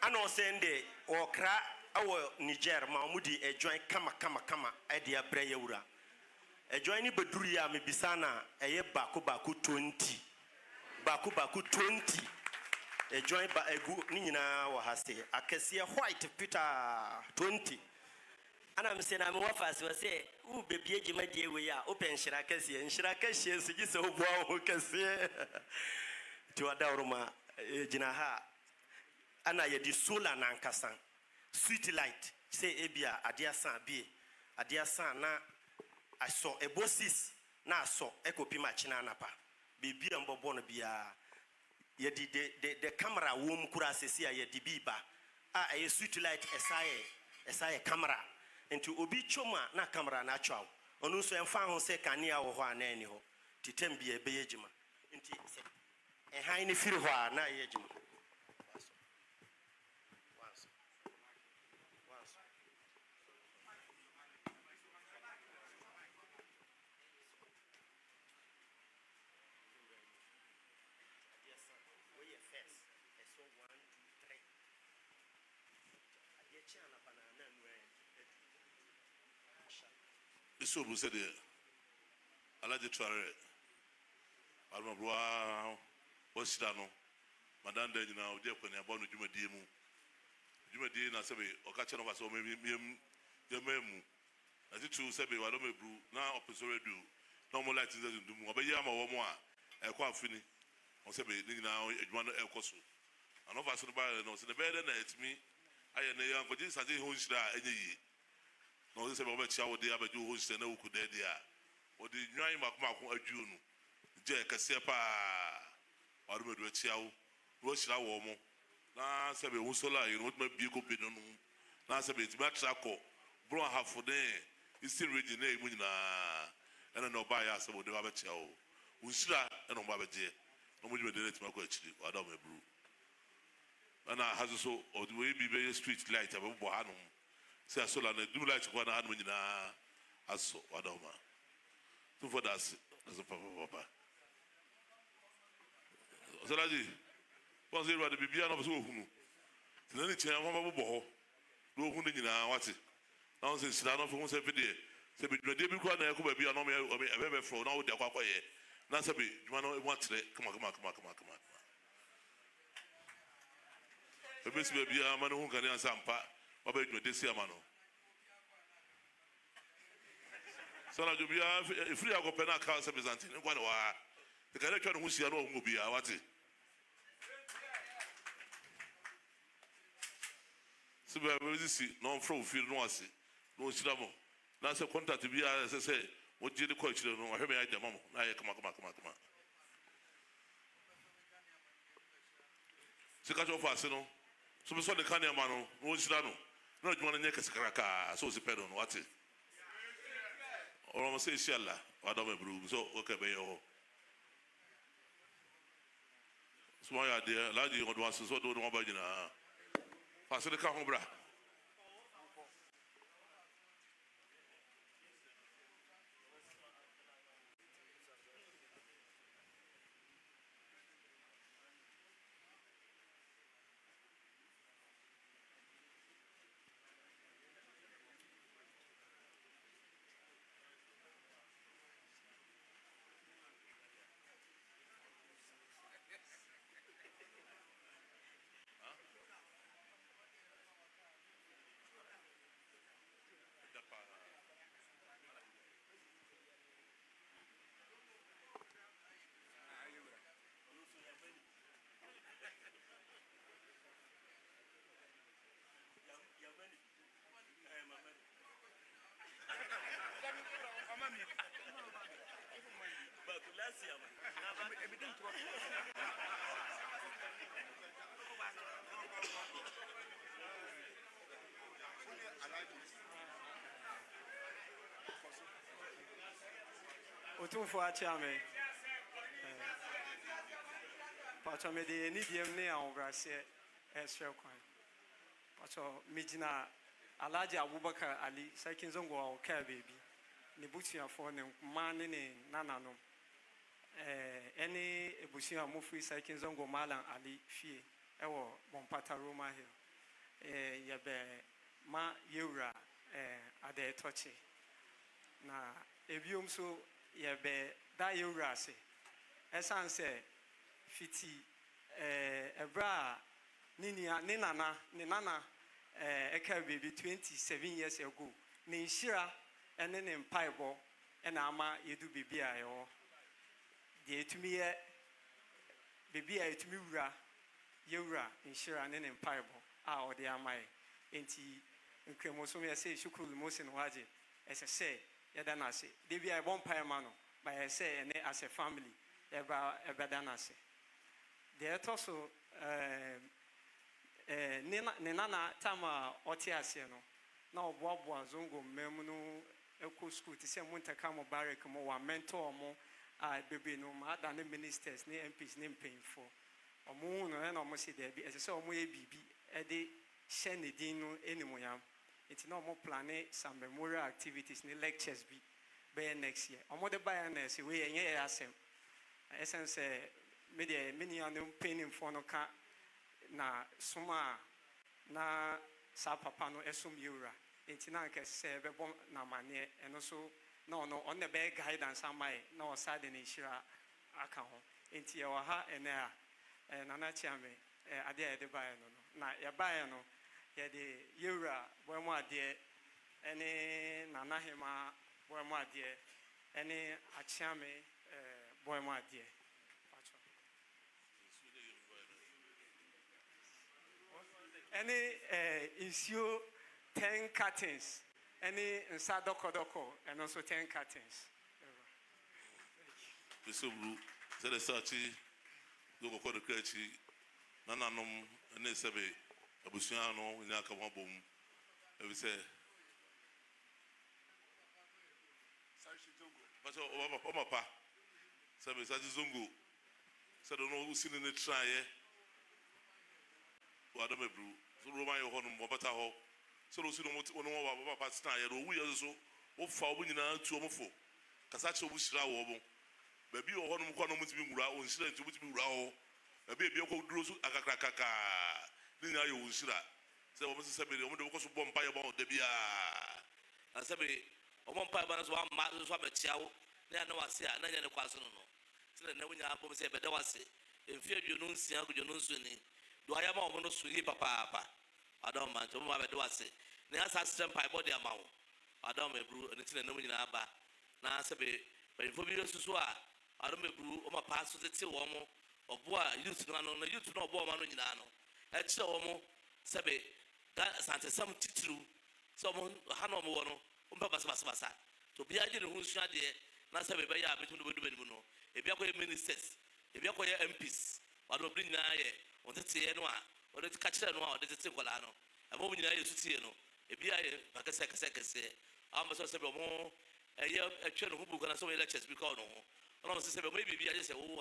ano sende okra awo Niger ma omudi ejoin kama ede abre yewura ejoin ni beduru ya me bisana eye baku 20 baku 20 ejoin ba egu ni nyina wa hase akese white peter 20 ana me se na me wafase we se u bebie gima die we ya open nhira kase sigi se obo ho kase ti wadaruma jina ha ana ye di solar na nkasa street light say ebia adiasa na aso ebosis na aso ekopi machina anapa bibia mbobo no bia ye di the camera wom kura sesi ya ye di biba a ye street light esaye camera enti obi choma na camera na chwa onu so emfa ho se kanea wo ho anani ho titem bia ebe yejima enti se han ni firi ho a na yejima So we said alaje tware almabwa wasitano madam de nyina odi akwani aba no dwumadie mu dwumadie na sebe okache no ba so mem yememu na titu sebe wado mebru na opeso radio no mo light nze ndum obayi ama wo mo a ekwa afini on sebe nyina adwuma no ekoso anofa so ba no se be de na etimi aye ne yankoji saje ho nshira enyeyi no se be obetia wo de abeju ho nshira na awukudae dia odi nwan makoma adwu no je kase pa wado medu atia wo shira wo mo na sebe wo sola yi no tuma bi ko pe no na sebe etimi atrako bro hafo de isi region na emu nyina ena no ba ya sebe de abetia wo unsira and on Babaje. No more than it, Mako, or Dom Brew. And I has so, or the way be very street light above Bohanum. Say a solar and do like one hand when as so, Adoma. Two for that as a papa. So, Lady, once they were the Bibian of Zoom. Then it's a mama boho. No wounding in our watch. Now, since Lana for once every day. Say, but the Bibi Kwana could be a normal ever from now, the Aquaye. Nasabi, you want to come on. The best baby, a man who can answer Sampa, or bet you this year, Mano. So, you be a free Agopena Council representing one hour. The character who see a long will be a what it. So, we are see no from field no see, no stramo. That's a contact to be as I say, what did the coach know? I have the mom. I come on. So, catch off us, no. So, we saw the Kanya Mano, no strano. No, you want to make a scaraca, so the pedal, what it. Or almost say Shella, or Dome Broom, so okay, by your. So, my idea, Lady, what was so don't know about you now. Pass the Cahobra. Otumfuo chairman. Pacho me de ni diem ne awrase esre kwan. Pacho mijina Alhaji Abubakar Ali Sekin Zongo o ka baby. Ni busuafo ne man ne nananom. Any ebusia mo free Sekin Zongo Malam Ali fie ewo Bompata Roma Hill. Yebe ma yewra ade tochi. Na ebiom so yebe da yewra se. Esan se fiti ebra ni nana eka baby 27 years ago. Ni shira ene ne mpaibo ena ama yedu bibi ayo. De etumi ye bibi a etumi wura yewura nshira ne mpaibo a ode amae. Enti nkremo so me say shukuru mosin waje ese say yeda na se. De bi a bon paima no by say ene as a family eba dana se. De etoso nena tama oti ase no na oboaboa zongo memu no eko school ti se muntaka mo barrack mo wa mentor mo a bebe no ma da ne ministers ne MPs ne mpemfo omo no na omo se de bi ese se omo ye bibi e de share ne din no enimoyam enti na omo plan some memorial activities ne lectures be next year omo de buy na se we yenye asem essence media many an painting for no ka na suma na sa papa no esum yura enti na nke se be bon na mane eno so no on the big guidance amai na o sade ne hira aka ho enti ye wa ha ene a nana chiame ade a de bae no na ye bae no ye de yura bo mu ade ene nana hema bo mu ade ene achiame bo mu ade any issue 10 curtains, any inside doko and also 10 curtains. So, the Sachi, go for the Krechi, Nananum, and Nesabe, Abusiano, Nakamabum, and we say, but Papa, Sabe, Sajizungu. Said, no, who's seen in the try. Adam Ebru, so Roman Honum, Bobataho. So, no, one of our past time, we also, what for winning out to Omofo. Casacho Wishra Wobo. Baby or Honum Honum to be Rao, incident to which be Rao. A baby of Grosu Akakaka. Then I will see that. So, Mrs. Sabi, the woman was born by about the Bia. And Sabi, one pie banners, one matters, one chow. They are no one say, and then the question. So, then when you have said, but there was it. In fear you don't see how you don't swing. Do I have a sweet papa? I don't mind. To my do I say. They ask us to pie body amount. I don't make brew and it's in the winning abba. Now, Sabi, but if we use to swear, I don't make brew or my pass to the tea woman or boy, used to know you to know woman in Nano. At Shomo, Sabi, Santa, some titru, someone, Hanomo, Papa Bassa. To be a general who's shot there, not Sabi Baya between the Women. If you are ministers, if you are MPs, I don't bring on the Tianoa, or the Catcher, or the Ticolano. A woman I used to see, if you are a second say, I must also say more a year a children who can so lectures because no. I must say, maybe I just say, oh,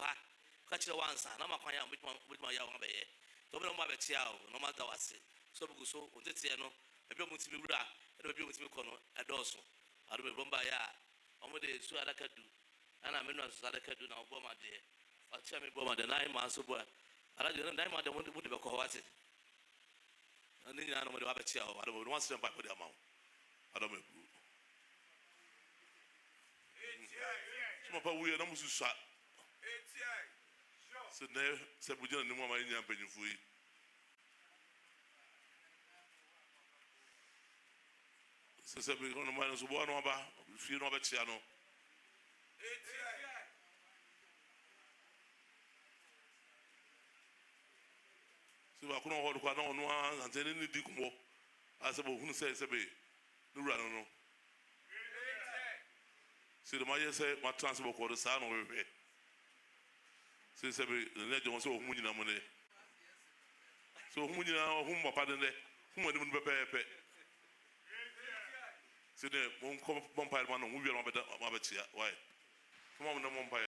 catch the one son, I'm a client with my young baby. Don't know my child, no matter what I say. So, on the Tiano, a bit with me, and a bit with me, a dozen. I don't remember, I'm with the so I can do. And I'm in a Sadaka do now, Boma dear. I'll tell me Boma the 9 months of work. I don't know 9 months, I want to put the cohort. And then I don't know what I don't want to buy for the amount. I don't know. Some of we are almost shot. So there, said we don't know my Indian penny for you. So said we're going to minus one over, if you know about Chiano. So I couldn't hold one and then any dick more. I said, who says a bit? No, I don't know. See, the Maya said, my transport called the sound over here. So, the legend was so money. So, whom you know, whom my pardon there, whom I didn't prepare. So, the one pile man, we will not be why? Come on, no one pile.